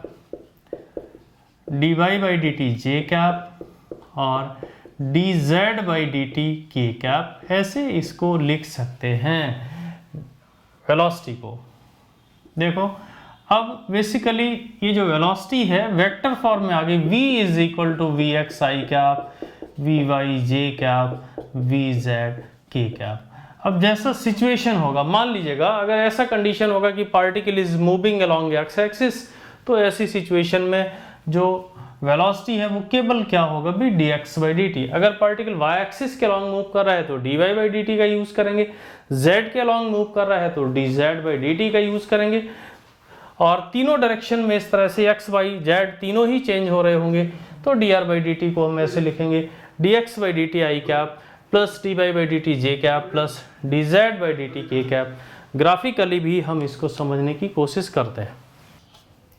dy/dt j cap और dz/dt के कैप। ऐसे इसको लिख सकते हैं वेलोसिटी को। देखो अब बेसिकली ये जो वेलोसिटी है वेक्टर फॉर्म में आ गई, v is equal to v x i cap, v y j cap, v z k cap. अब जैसा सिचुएशन होगा, मान लीजिएगा अगर ऐसा कंडीशन होगा कि particle is moving along x axis, तो ऐसी सिचुएशन में जो वेलोसिटी है वो केवल क्या होगा भी dx/dt। अगर पार्टिकल y एक्सिस के अलॉन्ग मूव कर रहा है तो dy/dt का यूज करेंगे, z के अलॉन्ग मूव कर रहा है तो dz/dt का यूज करेंगे, और तीनों डायरेक्शन में इस तरह से x y z तीनों ही चेंज हो रहे होंगे तो dr/dt को हम ऐसे लिखेंगे dx/dt i cap plus dy/dt j cap plus dz/dt के कैप। ग्राफिकली भी हम इसको समझने की कोशिश करते हैं।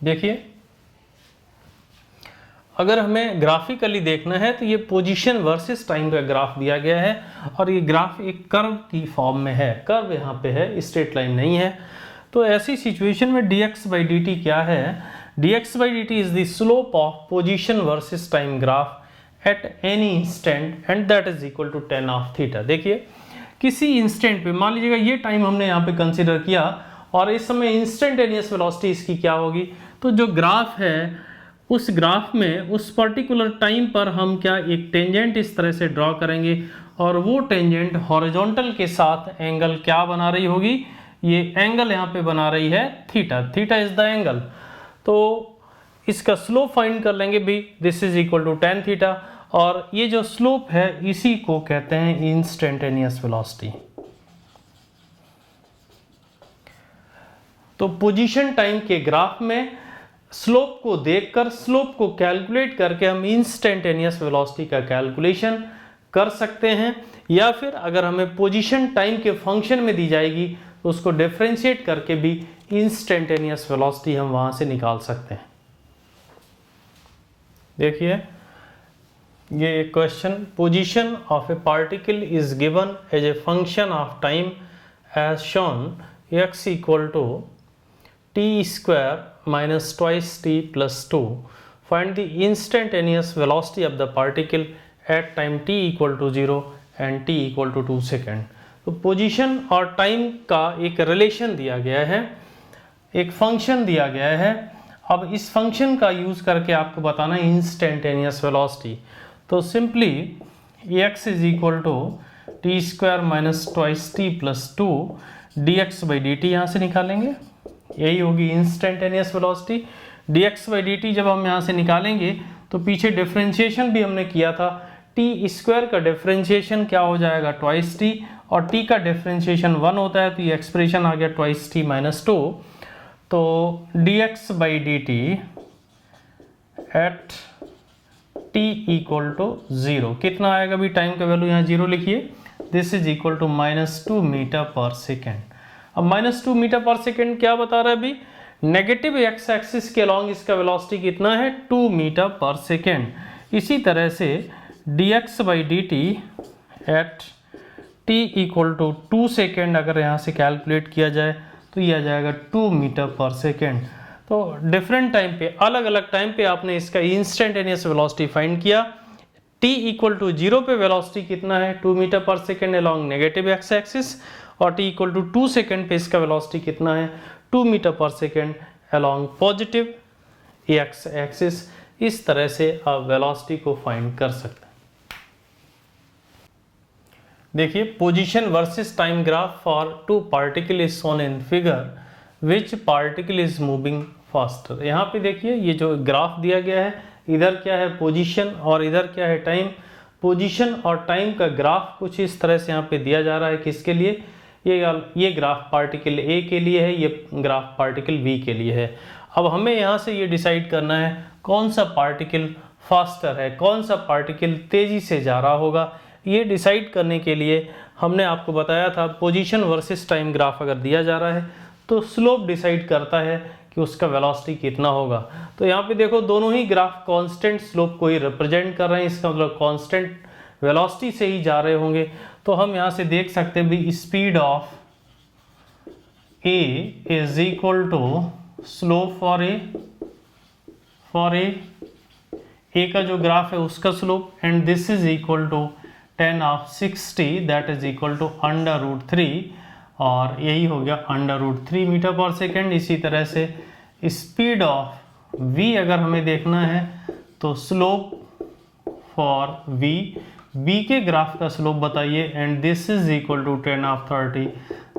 देखिए अगर हमें ग्राफिकली देखना है तो ये पोजीशन वर्सेस टाइम का ग्राफ दिया गया है, और ये ग्राफ एक कर्व की फॉर्म में है। कर्व यहाँ पे है, स्ट्रेट लाइन नहीं है। तो ऐसी सिचुएशन में dx/dt क्या है, dx/dt is the slope of position versus time graph at any instant and that is equal to tan of theta. देखिए किसी इंस्टेंट पे, मान लीजिएगा ये टाइम हमने यहाँ पे कंसिडर किया और इस समय इंस्टेंटेनियस वेलोसिटी इसकी क्या होगी, तो जो ग्राफ है उस ग्राफ में उस पर्टिकुलर टाइम पर हम क्या एक टेंजेंट इस तरह से ड्रॉ करेंगे, और वो टेंजेंट हॉरिजॉन्टल के साथ एंगल क्या बना रही होगी, ये एंगल यहाँ पे बना रही है theta. Theta is the angle. तो इसका स्लोप फाइंड कर लेंगे भी, this is equal to tan theta, और ये जो स्लोप है इसी को कहते हैं इंस्टेंटेनियस वेलोसिटी। तो पोजीशन टाइम के ग्राफ में स्लोप को देखकर, स्लोप को कैलकुलेट करके हम इंस्टेंटेनियस वेलोसिटी का कैलकुलेशन कर सकते हैं, या फिर अगर हमें पोजीशन टाइम के फंक्शन में दी जाएगी तो उसको डिफरेंशिएट करके भी इंस्टेंटेनियस वेलोसिटी हम वहां से निकाल सकते हैं। देखिए ये question, position of a particle is given as a function of time as shown x equal to t square minus twice t plus 2. Find the instantaneous velocity of the particle at time t equal to 0 and t equal to 2 second. तो position और time का एक relation दिया गया है, एक function दिया गया है। अब इस फंक्शन का यूज करके आपको बताना है इंस्टेंटेनियस वेलोसिटी। तो simply x is equal to t square minus twice t plus 2 dx/dt यहाँ से निकालेंगे, यही होगी इंस्टेंटेनियस वेलोसिटी। dx/dt जब हम यहाँ से निकालेंगे तो पीछे डिफरेंशिएशन भी हमने किया था, टी स्क्वायर का डिफरेंशिएशन क्या हो जाएगा ट्वाइस टी, और टी का डिफरेंशिएशन 1 होता है, तो ये एक्सप्रेशन आ गया ट्वाइस टी माइनस 2। तो dx/dt at t equal to 0 कितना आएगा भी, टाइम का वैल्यू यहाँ 0 लिखिए, this is equal to -2 metre per second. अब -2 मीटर पर सेकेंड क्या बता रहा है अभी, नेगेटिव एक्स एक्सिस के अलॉन्ग इसका वेलोसिटी कितना है 2 मीटर पर सेकेंड। इसी तरह से dx/dt at t equal to 2 second अगर यहाँ से कैलकुलेट किया जाए तो ये आ जाएगा 2 मीटर पर सेकेंड। तो डिफरेंट टाइम पे, अलग अलग टाइम पे आपने इसका इंस्टेंटेनियस वेलोसिटी फाइंड किया। t इक्वल टू 0 पे वेलोसिटी कितना है 2 metre per second along negative x axis, और t इक्वल टू 2 सेकेंड पे इसका वेलोसिटी कितना है 2 metre per second along positive x axis. इस तरह से आप वेलोसिटी को फाइंड कर सकते हैं। देखिए position versus time graph for two particle is shown in figure. Which particle is moving faster. यहाँ पे देखिए ये जो ग्राफ दिया गया है, इधर क्या है पोजीशन और इधर क्या है टाइम। पोजीशन और टाइम का ग्राफ कुछ इस तरह से यहाँ पे दिया जा रहा है। किसके लिए? ये ग्राफ पार्टिकल ए के लिए है, ये ग्राफ पार्टिकल बी के लिए है। अब हमें यहाँ से ये डिसाइड करना है कौन सा पार्टिकल फास्टर है, कौन सा पार्टिकल तेज़ी से जा रहा होगा। ये डिसाइड करने के लिए हमने आपको बताया था पोजीशन वर्सेस टाइम ग्राफ अगर दिया जा रहा है तो स्लोप डिसाइड करता है कि उसका वेलोसिटी कितना होगा। तो यहाँ पे देखो दोनों ही ग्राफ कांस्टेंट स्लोप को ही रिप्रेजेंट कर रहे हैं, इसका मतलब कांस्टेंट वेलोसिटी से ही जा रहे होंगे। तो हम यहाँ से देख सकते हैं भी speed of A is equal to slope for A का जो ग्राफ है उसका slope, and this is equal to 10 of 60 that is equal to √3, और यही हो गया √3 मीटर पर सेकेंड। इसी तरह से स्पीड ऑफ v अगर हमें देखना है तो स्लोप फॉर v के ग्राफ का स्लोप बताइए, and this is equal to 10 of 30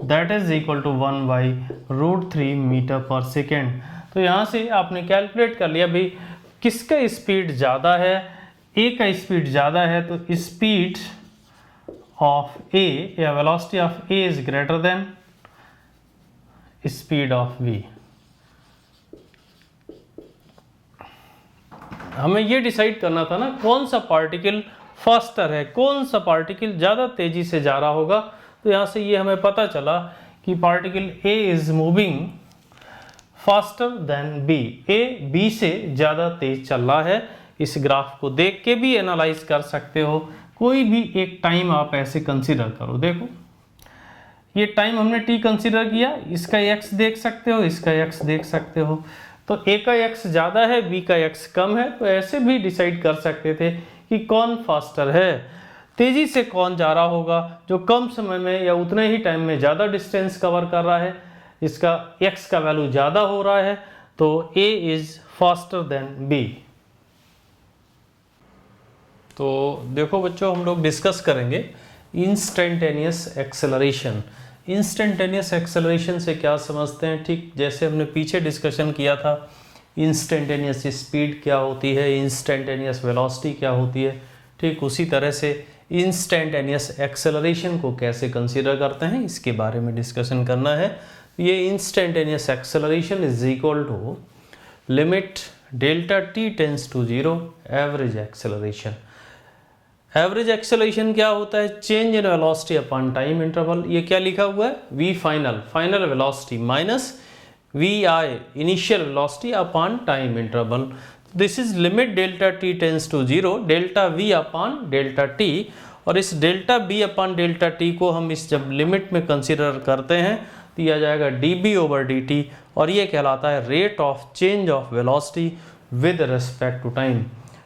that is equal to 1/√3 metre per second. तो यहाँ से आपने कैलकुलेट कर लिया भाई किसका स्पीड ज़्यादा है। ए का स्पीड ज़्यादा है तो स्पीड ऑफ ए या velocity of A is greater than speed of B. हमें ये डिसाइड करना था ना कौन सा पार्टिकल फास्टर है, कौन सा पार्टिकल ज़्यादा तेज़ी से जा रहा होगा। तो यहाँ से ये हमें पता चला कि particle A is moving faster than B, A B से ज़्यादा तेज चल रहा है। इस ग्राफ को देख के भी एनालाइज कर सकते हो, कोई भी एक टाइम आप ऐसे कंसीडर करो। देखो ये टाइम हमने टी कंसीडर किया, इसका एक्स देख सकते हो, इसका एक्स देख सकते हो। तो ए का एक्स ज़्यादा है, बी का एक्स कम है, तो ऐसे भी डिसाइड कर सकते थे कि कौन फास्टर है, तेज़ी से कौन जा रहा होगा, जो कम समय में या उतने ही टाइम में ज़्यादा डिस्टेंस कवर कर रहा है, इसका एक्स का वैल्यू ज़्यादा हो रहा है, तो A is faster than B. तो देखो बच्चों हम लोग डिस्कस करेंगे इंस्टेंटेनियस एक्सेलरेशन। इंस्टेंटेनियस एक्सेलरेशन से क्या समझते हैं? ठीक जैसे हमने पीछे डिस्कशन किया था इंस्टेंटेनियस स्पीड क्या होती है, इंस्टेंटेनियस वेलोसिटी क्या होती है, ठीक उसी तरह से इंस्टेंटेनियस एक्सेलरेशन को कैसे कंसीडर करते हैं इसके बारे में डिस्कशन करना है। ये instantaneous acceleration is equal to limit delta t tends to 0 average acceleration. Average acceleration क्या होता है? Change in velocity upon time interval. ये क्या लिखा हुआ है? V final velocity minus v i initial velocity upon time interval. This is limit delta t tends to 0 delta v upon delta t, और इस delta B upon delta t को हम इस जब लिमिट में कंसिडर करते हैं दिया जाएगा dB/dt, और ये कहलाता है rate of change of velocity with respect to time.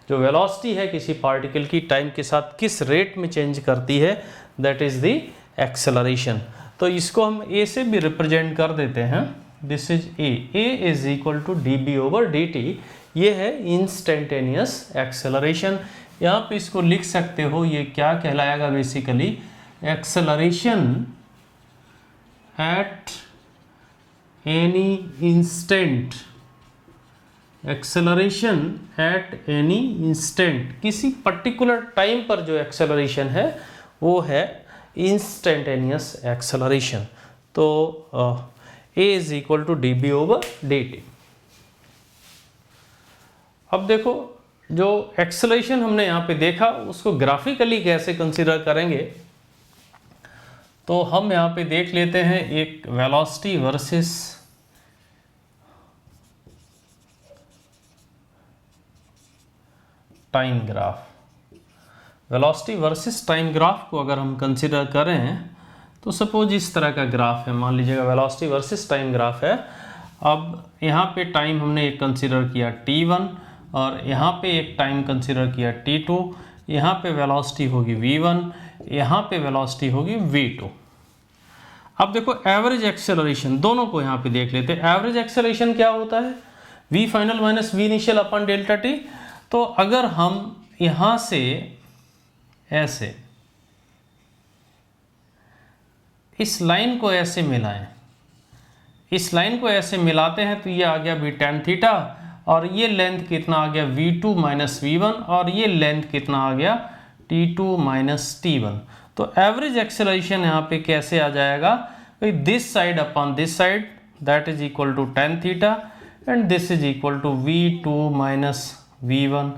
जो वेलोसिटी है किसी पार्टिकल की टाइम के साथ किस रेट में चेंज करती है, दैट इज द एक्सेलरेशन। तो इसको हम ए से भी रिप्रेजेंट कर देते हैं, this is a is equal to dB/dt। ये है इंस्टेंटेनियस एक्सेलरेशन। यहाँ पे इसको लिख सकते हो, ये क्या कहलाएगा basically acceleration at any instant. Acceleration at any instant, किसी पर्टिकुलर टाइम पर जो एक्सेलरेशन है वो है इंस्टेंटेनियस एक्सेलरेशन। तो ए इज इक्वल टू dB/dt। अब देखो जो एक्सेलरेशन हमने यहाँ पे देखा उसको ग्राफिकली कैसे कंसीडर करेंगे, तो हम यहाँ पे देख लेते हैं एक velocity versus time graph. Velocity versus time graph को अगर हम कंसीडर करें तो सपोज इस तरह का ग्राफ है, मान लीजिएगा वेलोसिटी वर्सेस टाइम ग्राफ है। अब यहाँ पे टाइम हमने एक कंसीडर किया t1 और यहाँ पे एक टाइम कंसीडर किया t2। यहाँ पे वेलोसिटी होगी v1, यहाँ पे वेलोसिटी होगी v2। अब देखो एवरेज एक्सेलरेशन दोनों को यहाँ पे देख लेते हैं। एवरेज एक्सेलरेशन क्या होता है? v final minus v initial upon delta T. तो अगर हम यहाँ से ऐसे इस लाइन को ऐसे मिलाएं, इस लाइन को ऐसे मिलाते हैं तो ये आ गया भी tan थीटा, और ये लेंथ कितना आ गया v2 माइनस v1, और ये लेंथ कितना आ गया t2 माइनस t1। तो एवरेज एक्सेलरेशन यहाँ पे कैसे आ जाएगा, this side upon this side that is equal to tan theta and this is equal to v2 minus v1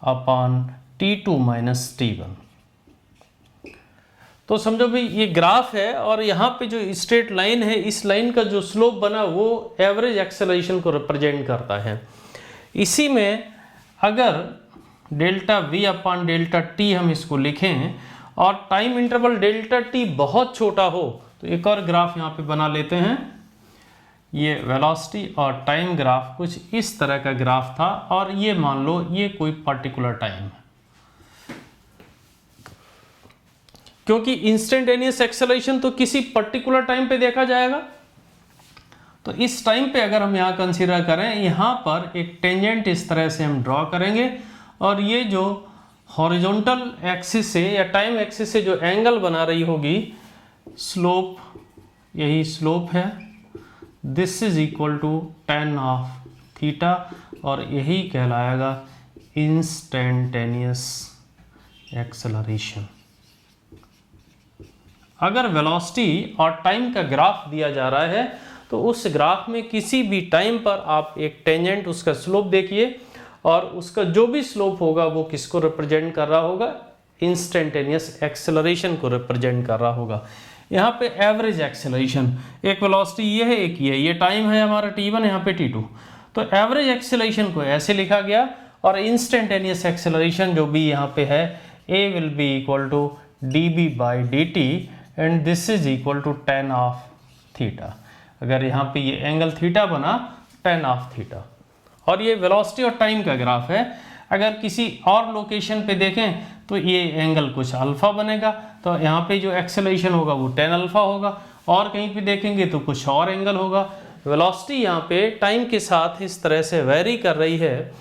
upon t2 minus t1। तो समझो भाई ये ग्राफ है और यहाँ पे जो स्ट्रेट लाइन है, इस लाइन का जो स्लोप बना वो एवरेज एक्सेलरेशन को रिप्रेजेंट करता है। इसी में अगर delta v upon delta t हम इसको लिखें और टाइम इंटरवल डेल्टा t बहुत छोटा हो तो एक और ग्राफ यहाँ पे बना लेते हैं। ये वेलोसिटी और टाइम ग्राफ कुछ इस तरह का ग्राफ था, और ये मान लो ये कोई पर्टिकुलर टाइम है, क्योंकि इंस्टेंटेनियस एक्सेलरेशन तो किसी पर्टिकुलर टाइम पे देखा जाएगा। तो इस टाइम पे अगर हम यहाँ कंसीडर करें, यहाँ पर एक टेंजेंट इस तरह से हम ड्रॉ करेंगे, और ये जो हॉरिजॉन्टल एक्सिस से या टाइम एक्सिस से जो एंगल बना रही होगी स्लोप, यही स्लोप है, this is equal to tan of theta, और यही कहलाएगा इंस्टेंटेनियस एक्सेलरेशन। अगर वेलोसिटी और टाइम का ग्राफ दिया जा रहा है तो उस ग्राफ में किसी भी टाइम पर आप एक टेंजेंट उसका स्लोप देखिए, और उसका जो भी स्लोप होगा वो किसको रिप्रेजेंट कर रहा होगा, इंस्टेंटेनियस एक्सेलरेशन को रिप्रेजेंट कर रहा होगा। यहाँ पे एवरेज एक्सेलरेशन, एक वेलोसिटी ये है, एक ये टाइम है हमारा t1, यहाँ पे t2। तो एवरेज एक्सेलरेशन को ऐसे लिखा गया, और इंस्टेंटेनियस एक्सेलरेशन जो भी यहाँ पे है a will be equal to dB by dt and this is equal to tan of theta. अगर यहाँ पे ये एंगल थीटा बना tan ऑफ थीटा, और ये वेलोसिटी और टाइम का ग्राफ है। अगर किसी और लोकेशन पे देखें तो ये एंगल कुछ अल्फा बनेगा, तो यहाँ पे जो एक्सेलरेशन होगा वो tan अल्फा होगा, और कहीं पे देखेंगे तो कुछ और एंगल होगा। वेलोसिटी यहाँ पे टाइम के साथ इस तरह से वेरी कर रही है,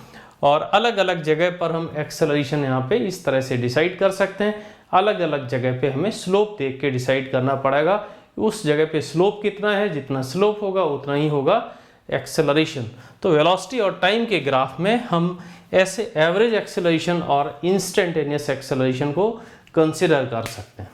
और अलग अलग जगह पर हम एक्सेलरेशन यहाँ पे इस तरह से डिसाइड कर सकते हैं। अलग अलग जगह पे हमें स्लोप देख के डिसाइड करना पड़ेगा, उस जगह पे स्लोप कितना है, जितना स्लोप होगा उतना ही होगा एक्सेलरेशन। तो वेलोसिटी और टाइम के ग्राफ में हम ऐसे एवरेज एक्सेलरेशन और इंस्टेंटेनियस एक्सेलरेशन को कंसिडर कर सकते हैं।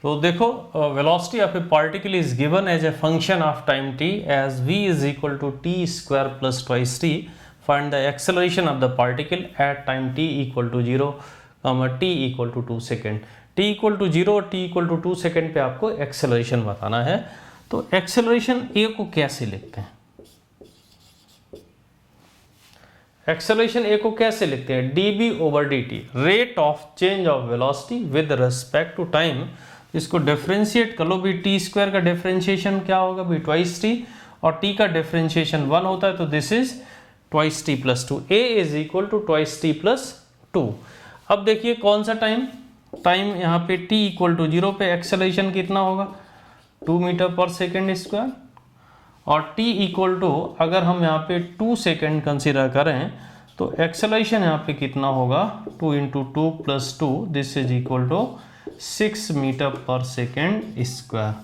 तो देखो, velocity of a particle is given as a function of time t as v is equal to t square plus twice t। Find the acceleration of the particle at time t equal to 0, t equal to 2 second. t equal to 0 और t equal to 2 second पे आपको acceleration बताना है। तो acceleration a को कैसे लिखते हैं, एक्सेलरेशन a को कैसे लिखते हैं, dB over dt, rate of change of velocity with respect to time. इसको डिफरेंशिएट कर लो भी, t स्क्वायर का डिफरेंशिएशन क्या होगा भी ट्वाइस t, और t का डिफरेंशिएशन 1 होता है, तो this is twice t plus 2। a is equal to twice t plus 2। अब देखिए कौन सा टाइम, टाइम यहाँ पे t इक्वल टू 0 पे एक्सेलरेशन कितना होगा 2 मीटर पर सेकेंड स्क्वायर, और t इक्वल टू अगर हम यहाँ पे 2 सेकेंड कंसिडर करें तो एक्सेलरेशन यहाँ पे कितना होगा 2 into 2 plus 2, this is equal to 6 metre per second square.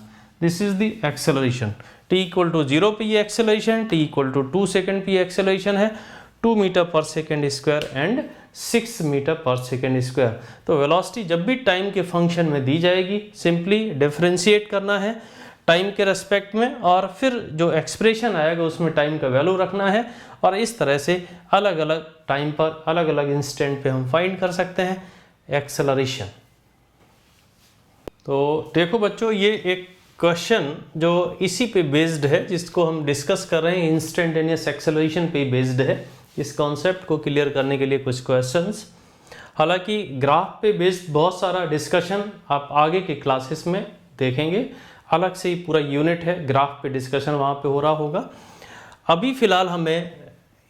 This is the acceleration. t equal to 0 पे ये acceleration, t equal to 2 second पे एक्सेलरेशन है 2 metre per second square and 6 metre per second square. तो velocity जब भी time के function में दी जाएगी, सिंपली डिफरेंशिएट करना है टाइम के रेस्पेक्ट में, और फिर जो एक्सप्रेशन आएगा उसमें टाइम का वैल्यू रखना है, और इस तरह से अलग अलग टाइम पर अलग अलग इंस्टेंट पे हम फाइंड कर सकते हैं एक्सेलरेशन। तो देखो बच्चों, ये एक क्वेश्चन जो इसी पे बेस्ड है, जिसको हम डिस्कस कर रहे हैं, इंस्टेंटेनियस एक्सेलरेशन पे बेस्ड है। इस कॉन्सेप्ट को क्लियर करने के लिए कुछ क्वेश्चंस, हालांकि ग्राफ पे बेस्ड बहुत सारा डिस्कशन आप आगे के क्लासेस में देखेंगे, अलग से ही पूरा यूनिट है ग्राफ पे डिस्कशन वहाँ पे हो रहा होगा। अभी फिलहाल हमें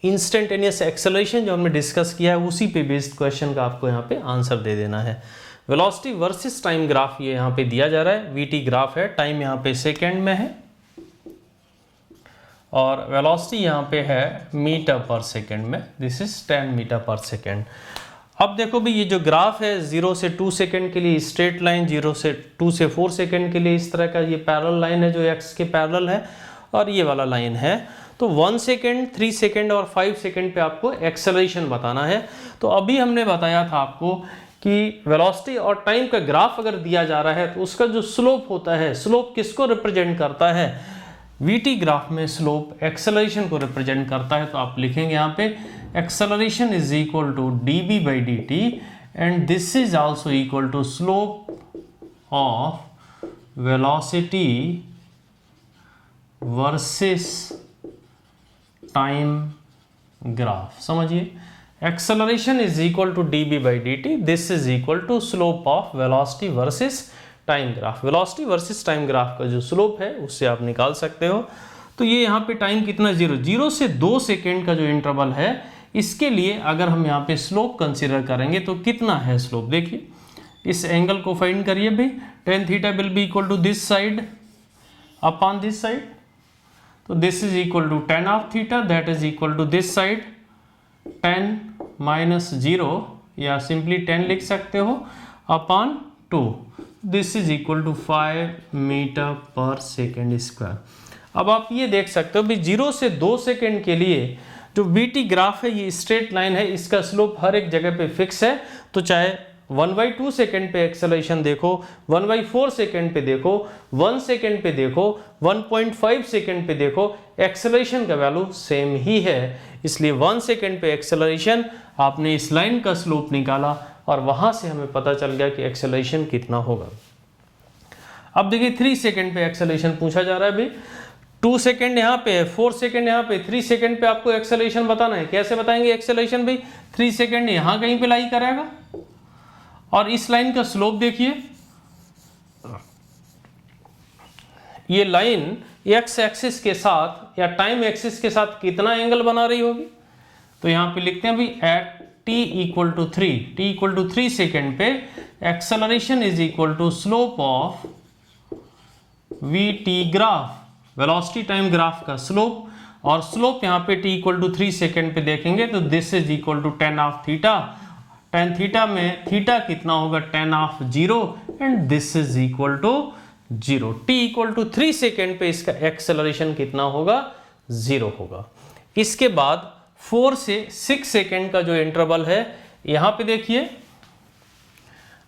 इंस्टेंटेनियस एक्सेलरेशन जो हमने डिस्कस किया है उसी पे बेस्ड क्वेश्चन का आपको यहाँ पे आंसर दे देना है। वेलोसिटी वर्सेस टाइम ग्राफ ये यहाँ पे दिया जा रहा है, वीटी ग्राफ है, टाइम यहाँ पे सेकेंड में है, और वेलोसिटी यहाँ पे है मीटर पर सेकेंड में, this is 10 metre per second. अब देखो भी ये जो ग्राफ है 0 से 2 सेकंड के लिए स्ट्रेट लाइन, 0 से 2 से 4 सेकंड के लिए इस तरह का ये पैरेलल लाइन है जो x के पैरेलल है, और ये वाला लाइन है। तो 1 सेकंड, 3 सेकंड और 5 सेकंड पे आपको एक्सेलरेशन बताना है। तो अभी हमने बताया था आपको कि वेलोसिटी और टाइम का ग्राफ अगर दिया जा रहा है तो उसका जो स्लोप होता है, स्लोप किसको रिप्रेजेंट करता है? वीटी ग्राफ में स्लोप एक्सेलरेशन को रिप्रेजेंट करता है। तो आप लिखेंगे यहाँ पे acceleration is equal to d by d t, and this is also equal to slope of velocity versus time graph. समझिए, acceleration is equal to d b by d t, this is equal to slope of velocity versus time graph. Velocity versus time graph का जो slope है उससे आप निकाल सकते हो। तो ये यहाँ पे टाइम कितना, 0 से 2 सेकेंड का जो इंटरवल है, इसके लिए अगर हम यहाँ पे स्लोप कंसीडर करेंगे तो कितना है स्लोप? देखिए, इस एंगल को फाइंड करिए भाई। tan theta will be equal to this side upon this side. तो this is equal to tan of theta, that is equal to this side tan minus 0, या सिंपली 10 लिख सकते हो, upon 2। This is equal to 5 metre per second square. अब आप ये देख सकते हो भी 0 से 2 सेकेंड के लिए जो वीटी ग्राफ है, ये स्ट्रेट लाइन है, इसका स्लोप हर एक जगह पे फिक्स है। तो चाहे 1/2 सेकेंड पे एक्सेलरेशन देखो, 1/4 सेकेंड पे देखो, 1 सेकेंड पे देखो, 1.5 सेकेंड पे देखो, एक्सेलरेशन का वैल्यू सेम ही है। इसलिए 1 सेकेंड पे एक्सेलरेशन, आपने इस लाइन का स्लोप निकाला और वहां से हमें पता चल गया कि एक्सेलरेशन कितना होगा। अब देखिए 3 सेकेंड पे एक्सेलरेशन पूछा जा रहा है भाई। 2 सेकेंड यहाँ पे है, 4 सेकेंड यहाँ पे, 3 सेकेंड पे आपको एक्सेलरेशन बताना है। कैसे बताएंगे एक्सेलरेशन भाई? 3 सेकेंड यहाँ कहीं पे लाई करेगा, और इस लाइन का स्लोप देखिए, ये लाइन एक्स एक्सिस के साथ या टाइम एक्सिस के साथ कितना एंगल बना रही होगी? तो यहां पे लिखते हैं भाई at t equal to 3 second पे acceleration is equal to slope of V T graph, velocity time graph का स्लोप, और स्लोप यहाँ पे t इक्वल टू 3 सेकेंड पे देखेंगे तो this is equal to tan of theta. tan theta में theta कितना होगा? tan of 0, and this is equal to 0। t equal to 3 second पे इसका एक्सेलरेशन कितना होगा? 0 होगा। इसके बाद 4 से 6 सेकेंड का जो इंटरवल है, यहां पे देखिए,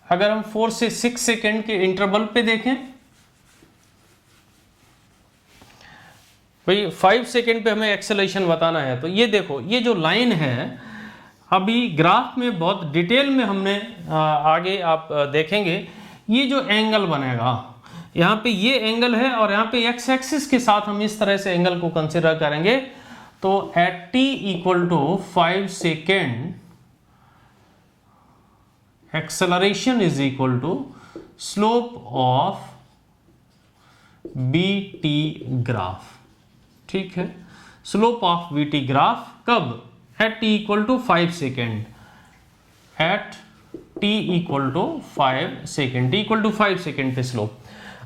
अगर हम 4 से 6 सेकेंड के इंटरवल पे देखें, भाई 5 सेकेंड पे हमें एक्सेलरेशन बताना है। तो ये देखो, ये जो लाइन है, अभी ग्राफ में बहुत डिटेल में हमने आगे आप देखेंगे, ये जो एंगल बनेगा यहाँ पे, ये एंगल है, और यहाँ पे एक्स एक्सिस के साथ हम इस तरह से एंगल को कंसीडर करेंगे। तो at t equal to 5 second acceleration is equal to slope of B T graph. ठीक है, slope of B T graph कब? At t equal to 5 second, at t equal to 5 second, t equal to 5 second पे slope.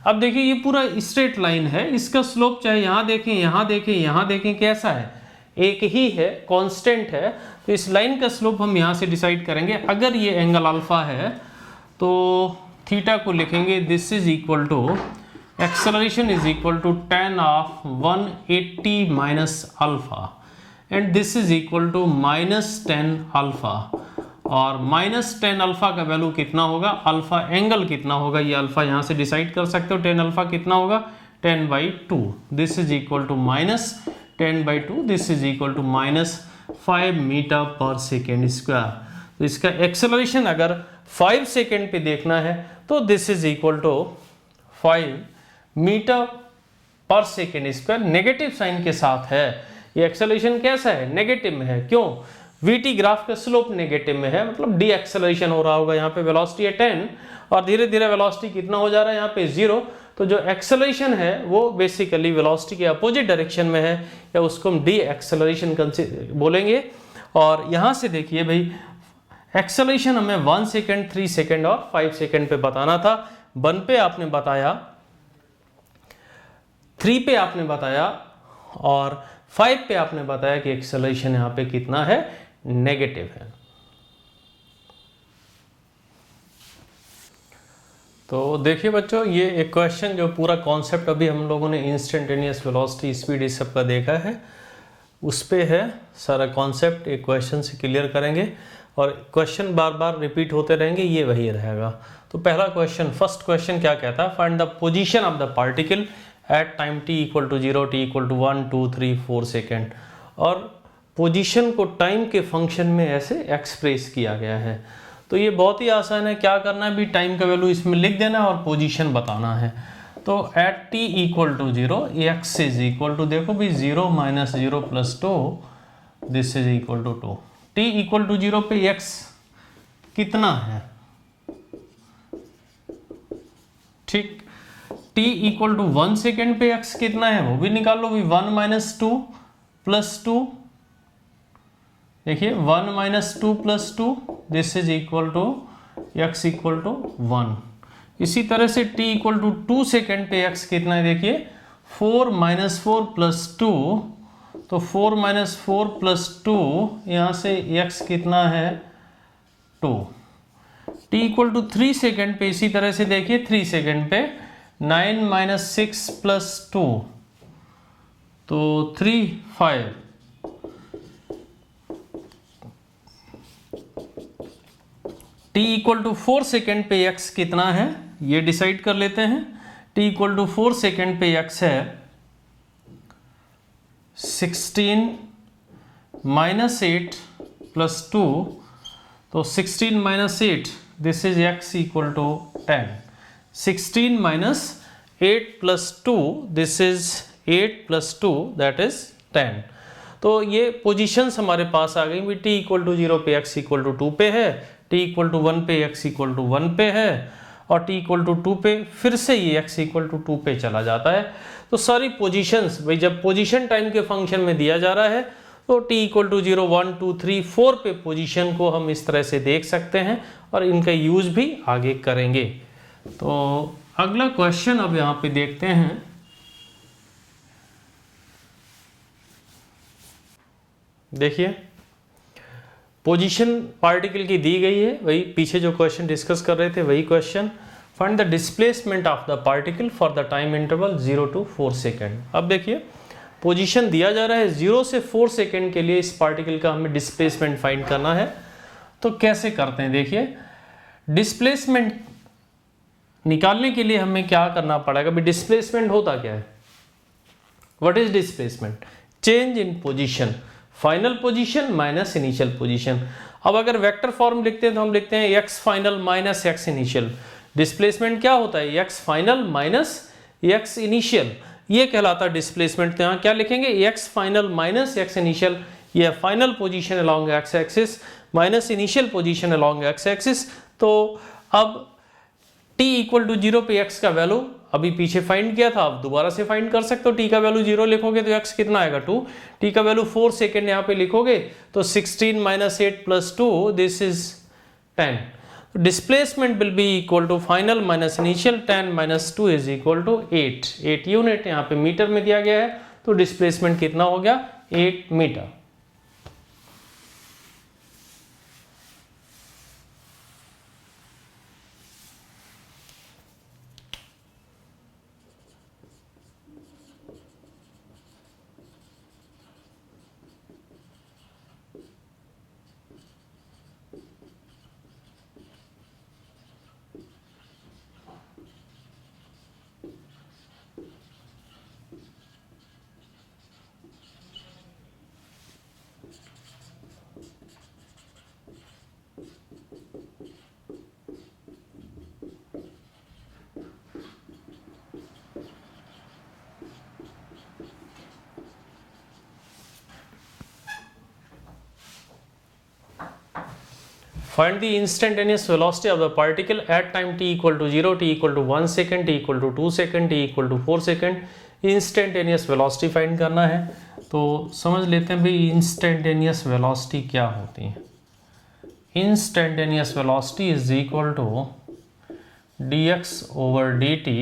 अब देखिए, ये पूरा straight line है, इसका स्लोप चाहे यहां देखें, यहां देखें, यहां देखें, कैसा है? एक ही है, कांस्टेंट है। तो इस लाइन का स्लोप हम यहां से डिसाइड करेंगे। अगर ये एंगल अल्फा है तो थीटा को लिखेंगे this is equal to acceleration is equal to tan of 180 minus alpha, and this is equal to -10 alpha. और -10 अल्फा का वैल्यू कितना होगा? अल्फा एंगल कितना होगा? ये अल्फा यहां से डिसाइड कर सकते हो। 10 अल्फा कितना होगा? 10/2। This is equal to -10/2, this is equal to -5 metre per second square. तो इसका एक्सेलरेशन अगर 5 सेकेंड पे देखना है तो this is equal to 5 metre per second square. Negative sign के साथ है। ये एक्सेलरेशन कैसा है? नेगेटिव में है। क्यों? वीटी ग्राफ का स्लोप नेगेटिव में है, मतलब डी एक्सेलरेशन हो रहा होगा। यहाँ पे वेलोसिटी है 10 और धीरे धीरे वेलोसिटी कितना हो जा रहा है? यहाँ पे 0। तो जो एक्सेलरेशन है वो बेसिकली वेलोसिटी के अपोजिट डायरेक्शन में है, या उसको हम डी एक्सेलरेशन बोलेंगे। और यहाँ से देखिए भाई, एक्सेलरेशन हमें 1 सेकेंड, 3 सेकेंड और 5 सेकेंड पे बताना था। 1 पे आपने बताया, 3 पे आपने बताया, और 5 पे आपने बताया कि एक्सेलरेशन यहाँ पे कितना है? नेगेटिव है। तो देखिए बच्चों, ये एक क्वेश्चन जो पूरा कॉन्सेप्ट अभी हम लोगों ने इंस्टेंटेनियस वेलोसिटी, स्पीड, इस सब का देखा है, उस पे है सारा कॉन्सेप्ट। एक क्वेश्चन से क्लियर करेंगे और क्वेश्चन बार बार रिपीट होते रहेंगे, ये वही रहेगा। तो पहला क्वेश्चन, फर्स्ट क्वेश्चन क्या कहता है? Find the position of the particle at time t equal to 0, t equal to 1, 2, 3, 4 second. और पोजीशन को टाइम के फंक्शन में ऐसे एक्सप्रेस किया गया है। तो ये बहुत ही आसान है। क्या करना है भी, टाइम का वैल्यू इसमें लिख देना है और पोजीशन बताना है। तो at t equal to 0 x is equal to, देखो भी 0 minus 0 plus 2, this is equal to 2। t equal to 0 पे x कितना है? ठीक। t इक्वल टू 1 सेकेंड पे x कितना है वो भी निकाल लो भी। 1 माइनस 2 प्लस 2, देखिए 1 minus 2 plus 2, this is equal to x equal to 1। इसी तरह से t इक्वल टू 2 सेकेंड पे x कितना है? देखिए 4 माइनस 4 प्लस 2, तो 4 माइनस 4 प्लस 2, यहाँ से x कितना है? 2। t इक्वल टू 3 सेकेंड पे इसी तरह से देखिए 3 सेकेंड पे 9 माइनस 6 प्लस 2, तो 3, 5। t इक्वल टू 4 सेकेंड पे x कितना है ये डिसाइड कर लेते हैं। t इक्वल टू 4 सेकेंड पे x है 16 माइनस 8 प्लस 2, तो 16 minus 8, this is x equal to 10। 16 minus 8 plus 2, this is 8 plus 2, that is 10। तो ये पोजीशंस हमारे पास आ गई। t इक्वल टू 0 पे x इक्वल टू 2 पे है, t इक्वल टू 1 पे x इक्वल टू 1 पे है, और t इक्वल टू 2 पे फिर से ये x इक्वल टू 2 पे चला जाता है। तो सारी पोजीशंस भाई, जब पोजीशन टाइम के फंक्शन में दिया जा रहा है तो t इक्वल टू 0, 1, 2, 3, 4 पे पोजीशन को हम इस तरह से देख सकते हैं और इनका यूज भी आगे करेंगे। तो अगला क्वेश्चन अब यहाँ पे देखते हैं। देखिए पोजीशन पार्टिकल की दी गई है, वही पीछे जो क्वेश्चन डिस्कस कर रहे थे वही question. Find the displacement of the particle for the time interval 0 to 4 second. अब देखिए पोजीशन दिया जा रहा है 0 से 4 सेकेंड के लिए, इस पार्टिकल का हमें डिस्प्लेसमेंट फाइंड करना है। तो कैसे करते हैं? देखिए डिस्प्लेसमेंट निकालने के लिए हमें क्या करना पड़ेगा? भी डिस्प्लेसमेंट होता क्या है? What is displacement? Change in position, final position minus initial position. अब अगर वेक्टर फॉर्म लिखते हैं तो हम लिखते हैं x final minus x initial. Displacement क्या होता है? x final minus x initial, ये कहलाता है डिस्प्लेसमेंट। तो यहाँ क्या लिखेंगे? x final minus x initial, ये final position along x axis minus initial position along x axis. तो अब t इक्वल टू 0 पे x का वैल्यू अभी पीछे फाइंड किया था, आप दोबारा से फाइंड कर सकते हो। t का वैल्यू 0 लिखोगे तो x कितना आएगा? 2। t का वैल्यू 4 सेकेंड यहाँ पे लिखोगे तो 16 minus 8 plus 2, this is 10। Displacement will be equal to final minus initial, 10 minus 2 is equal to 8। 8 unit यहाँ पे मीटर में दिया गया है, तो डिस्प्लेसमेंट कितना हो गया? 8 metre. Find the instantaneous velocity of the particle at time t equal to 0, t equal to 1 second, t equal to 2 second, t equal to 4 second। Instantaneous velocity find करना है। तो समझ लेते हैं भाई इंस्टेंटेनियस वेलोसिटी क्या होती है। Instantaneous velocity is equal to dx over dt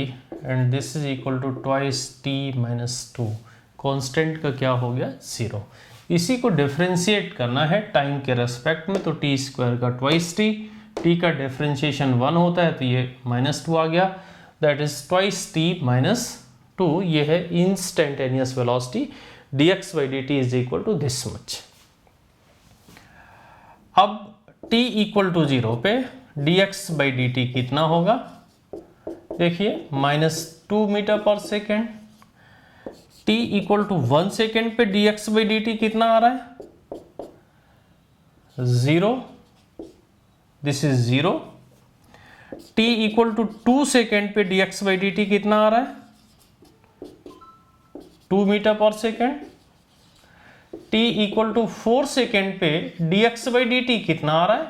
and this is equal to twice t minus 2। Constant का क्या हो गया? 0। इसी को डिफ्रेंशिएट करना है टाइम के रेस्पेक्ट में, तो टी स्क्वायर का ट्वाइस टी, t का डिफरेंशिएशन 1 होता है तो ये -2 आ गया, दैट इज ट्वाइस t -2। ये है instantaneous velocity dx by dt is equal to this much. अब t इक्वल टू 0 पे dx by dt कितना होगा, देखिए -2 metre per second. t equal to 1 second पे dx by dt कितना आ रहा है, 0, this is 0। t equal to 2 second पे dx by dt कितना आ रहा है, 2 metre per second. t equal to 4 second पे dx by dt कितना आ रहा है,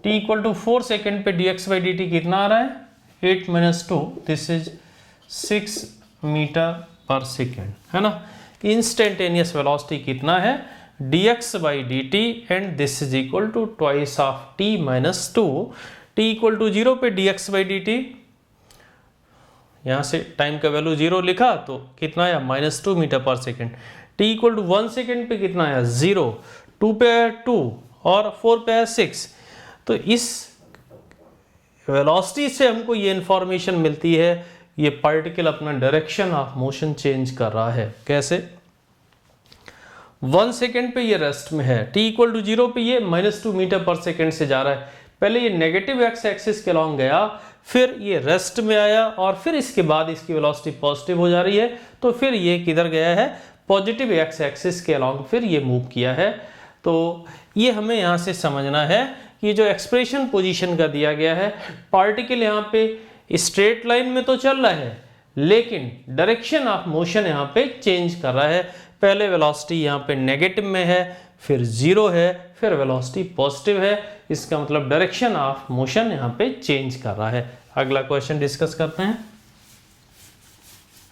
t इक्वल टू 4 सेकेंड पे dx by dt कितना आ रहा है, 8 - 2, this is 6 metre per second, है ना। इंस्टेंटेनियस वेलोसिटी कितना है, dx by dt and this is equal to twice of t -2। t equal to 0 पे dx by dt, यहाँ से टाइम का वैल्यू 0 लिखा तो कितना आया, -2 metre per second. t equal to 1 second पे कितना आया, 0, 2 पे है 2 और 4 पे है 6। तो इस वेलोसिटी से हमको ये इंफॉर्मेशन मिलती है, ये पार्टिकल अपना डायरेक्शन ऑफ मोशन चेंज कर रहा है। कैसे, 1 सेकेंड पे ये रेस्ट में है, t इक्वल टू 0 पे ये -2 मीटर पर सेकेंड से जा रहा है। पहले ये नेगेटिव एक्स एक्सिस के अलॉन्ग गया, फिर ये रेस्ट में आया और फिर इसके बाद इसकी वेलोसिटी पॉजिटिव हो जा रही है, तो फिर ये किधर गया है, पॉजिटिव एक्स एक्सिस के अलॉन्ग फिर ये मूव किया है। तो ये हमें यहाँ से समझना है कि जो एक्सप्रेशन पोजीशन का दिया गया है, पार्टिकल यहाँ पे स्ट्रेट लाइन में तो चल रहा है लेकिन डायरेक्शन ऑफ मोशन यहाँ पे चेंज कर रहा है। पहले वेलोसिटी यहाँ पे नेगेटिव में है, फिर 0 है, फिर वेलोसिटी पॉजिटिव है, इसका मतलब डायरेक्शन ऑफ मोशन यहाँ पे चेंज कर रहा है। अगला क्वेश्चन डिस्कस करते हैं।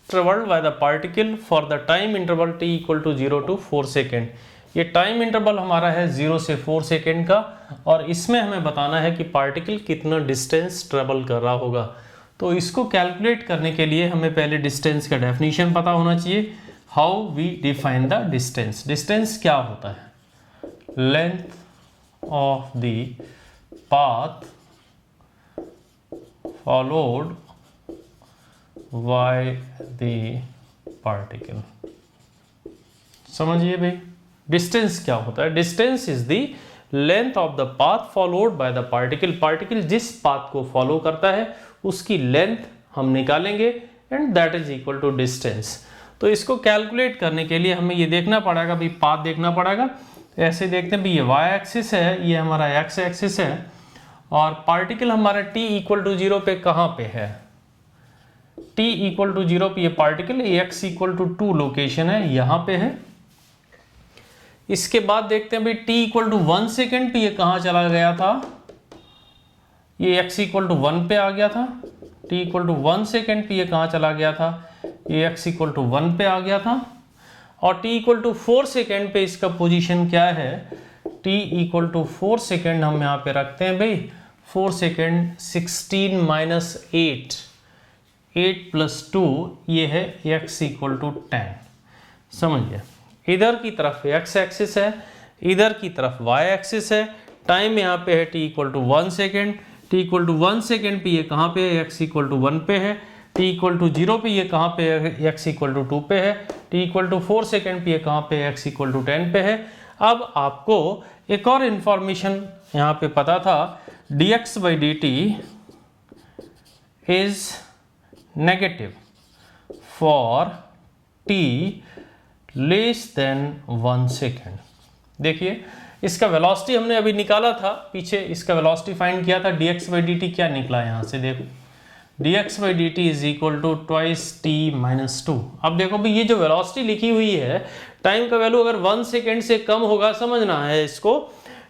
Travelled by the particle for the time interval t equal to 0 to 4 second. ये टाइम इंटरवल हमारा है 0 से 4 सेकेंड का, और इसमें हमें बताना है कि पार्टिकल कितना डिस्टेंस ट्रेवल कर रहा होगा। तो इसको कैलकुलेट करने के लिए हमें पहले डिस्टेंस का डेफिनेशन पता होना चाहिए। How we define the distance. Distance क्या होता है, length of the path followed by the particle. समझिए भाई, डिस्टेंस क्या होता है। Distance is the length of the path followed by the particle. Particle जिस पाथ को फॉलो करता है उसकी लेंथ हम निकालेंगे and that is equal to distance. तो इसको कैलकुलेट करने के लिए हमें ये देखना पड़ेगा भाई, पाथ देखना पड़ेगा। ऐसे देखते हैं भाई, ये y एक्सिस है, ये हमारा x एक्सिस है, और पार्टिकल हमारा t इक्वल टू 0 पे कहाँ पे है, t इक्वल टू 0 पे ये particle x equal to 2 location है, यहाँ पे है। इसके बाद देखते हैं भाई t इक्वल टू 1 सेकेंड पे ये कहाँ चला गया था, ये x इक्वल टू 1 पे आ गया था। t इक्वल टू 1 सेकेंड पे ये कहाँ चला गया था, ये x इक्वल टू 1 पे आ गया था। और t इक्वल टू 4 सेकेंड पे इसका पोजीशन क्या है, t इक्वल टू 4 सेकेंड हम यहाँ पे रखते हैं भाई, 4 सेकेंड 16 माइनस 8, 8 प्लस 2 ये है x इक्वल टू 10। समझिए, इधर की तरफ x एक्सिस है, इधर की तरफ y एक्सिस है। टाइम यहाँ पे है t equal to 1 second, t equal to 1 second पे ये कहाँ पे है, x इक्वल टू 1 पे है। t इक्वल टू 0 पे ये कहाँ पे है, x इक्वल टू 2 पे है। t इक्वल टू 4 सेकेंड पे ये कहाँ पे है, x इक्वल टू 10 पे है। अब आपको एक और इंफॉर्मेशन यहाँ पे पता था, dx by dt is negative for t less than 1 second. देखिए, इसका वेलोसिटी हमने अभी निकाला था, पीछे इसका वेलोसिटी फाइंड किया था, dx by dt क्या निकला यहाँ से, देखो dx by dt is equal to twice t minus 2। अब देखो भाई, ये जो वेलोसिटी लिखी हुई है, टाइम का वैल्यू अगर 1 सेकेंड से कम होगा, समझना है इसको,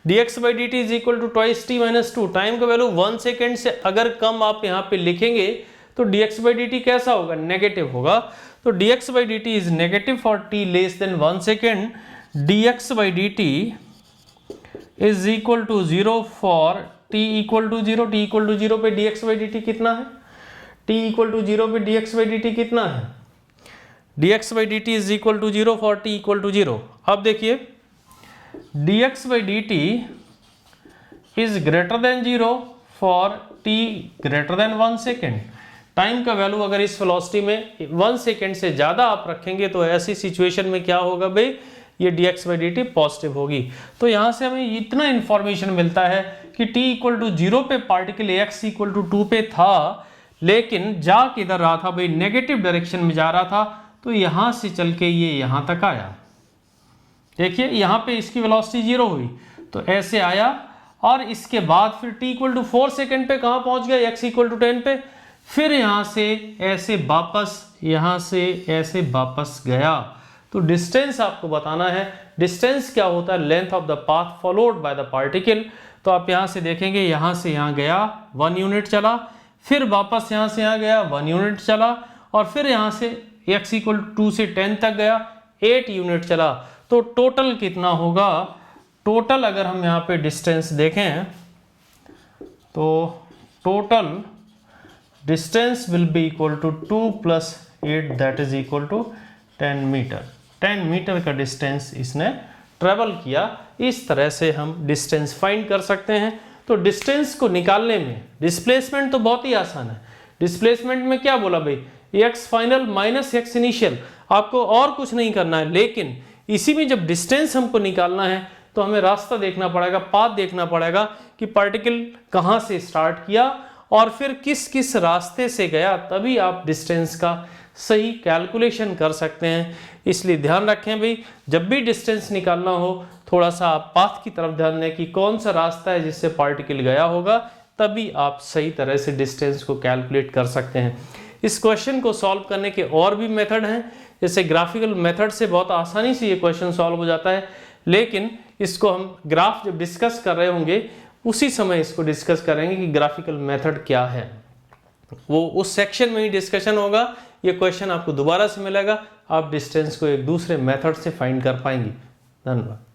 dx by dt is equal to twice t minus 2। Time का वैल्यू 1 सेकेंड से अगर कम आप यहाँ पे लिखेंगे तो dx by dt कैसा होगा, नेगेटिव होगा। तो dx by dt is negative for t less than 1 second. dx by dt is equal to 0 for t equal to 0। t equal to 0 पे dx by dt कितना है, t इक्वल टू 0 पे dx by dt कितना है, dx by dt is equal to 0 for t equal to 0। अब देखिए, dx by dt is greater than 0 for t greater than 1 second. Time का value अगर इस वेलोसिटी में 1 सेकेंड से ज़्यादा आप रखेंगे तो ऐसी सिचुएशन में क्या होगा भाई, ये dx/dt पॉजिटिव होगी। तो यहाँ से हमें इतना इंफॉर्मेशन मिलता है कि t इक्वल टू 0 पे पार्टिकल x इक्वल टू 2 पे था, लेकिन जा किधर रहा था भाई, नेगेटिव डायरेक्शन में जा रहा था। तो यहाँ से चल के ये यहाँ तक आया। देखिए यहाँ पे इसकी वेलोसिटी 0 हुई तो ऐसे आया, और इसके बाद फिर t इक्वल टू 4 सेकेंड पे कहाँ पहुँच गया, x इक्वल टू 10 पे। फिर यहाँ से ऐसे वापस, यहाँ से ऐसे वापस गया। तो डिस्टेंस आपको बताना है। डिस्टेंस क्या होता है, length of the path followed by the particle. तो आप यहाँ से देखेंगे, यहाँ से यहाँ गया 1 यूनिट चला, फिर वापस यहाँ से यहाँ गया 1 यूनिट चला, और फिर यहाँ से x इक्वल टू 2 से 10 तक गया 8 यूनिट चला। तो टोटल कितना होगा, टोटल अगर हम यहाँ पे डिस्टेंस देखें तो total distance will be equal to 2 + 8 that is equal to 10 metre. 10 metre का डिस्टेंस इसने ट्रेवल किया। इस तरह से हम डिस्टेंस फाइंड कर सकते हैं। तो डिस्टेंस को निकालने में डिस्प्लेसमेंट तो बहुत ही आसान है। डिस्प्लेसमेंट में क्या बोला भाई, x final minus x initial, आपको और कुछ नहीं करना है। लेकिन इसी में जब डिस्टेंस हमको निकालना है तो हमें रास्ता देखना पड़ेगा, पाथ देखना पड़ेगा कि पार्टिकल कहाँ से स्टार्ट किया और फिर किस किस रास्ते से गया, तभी आप डिस्टेंस का सही कैलकुलेशन कर सकते हैं। इसलिए ध्यान रखें भाई, जब भी डिस्टेंस निकालना हो थोड़ा सा आप पाथ की तरफ ध्यान दें कि कौन सा रास्ता है जिससे पार्टिकल गया होगा, तभी आप सही तरह से डिस्टेंस को कैलकुलेट कर सकते हैं। इस क्वेश्चन को सॉल्व करने के और भी मेथड हैं, जैसे ग्राफिकल मेथड से बहुत आसानी से ये क्वेश्चन सॉल्व हो जाता है, लेकिन इसको हम ग्राफ जब डिस्कस कर रहे होंगे उसी समय इसको डिस्कस करेंगे कि ग्राफिकल मेथड क्या है। वो उस सेक्शन में ही डिस्कशन होगा। ये क्वेश्चन आपको दोबारा से मिलेगा, आप डिस्टेंस को एक दूसरे मेथड से फाइंड कर पाएंगे। धन्यवाद।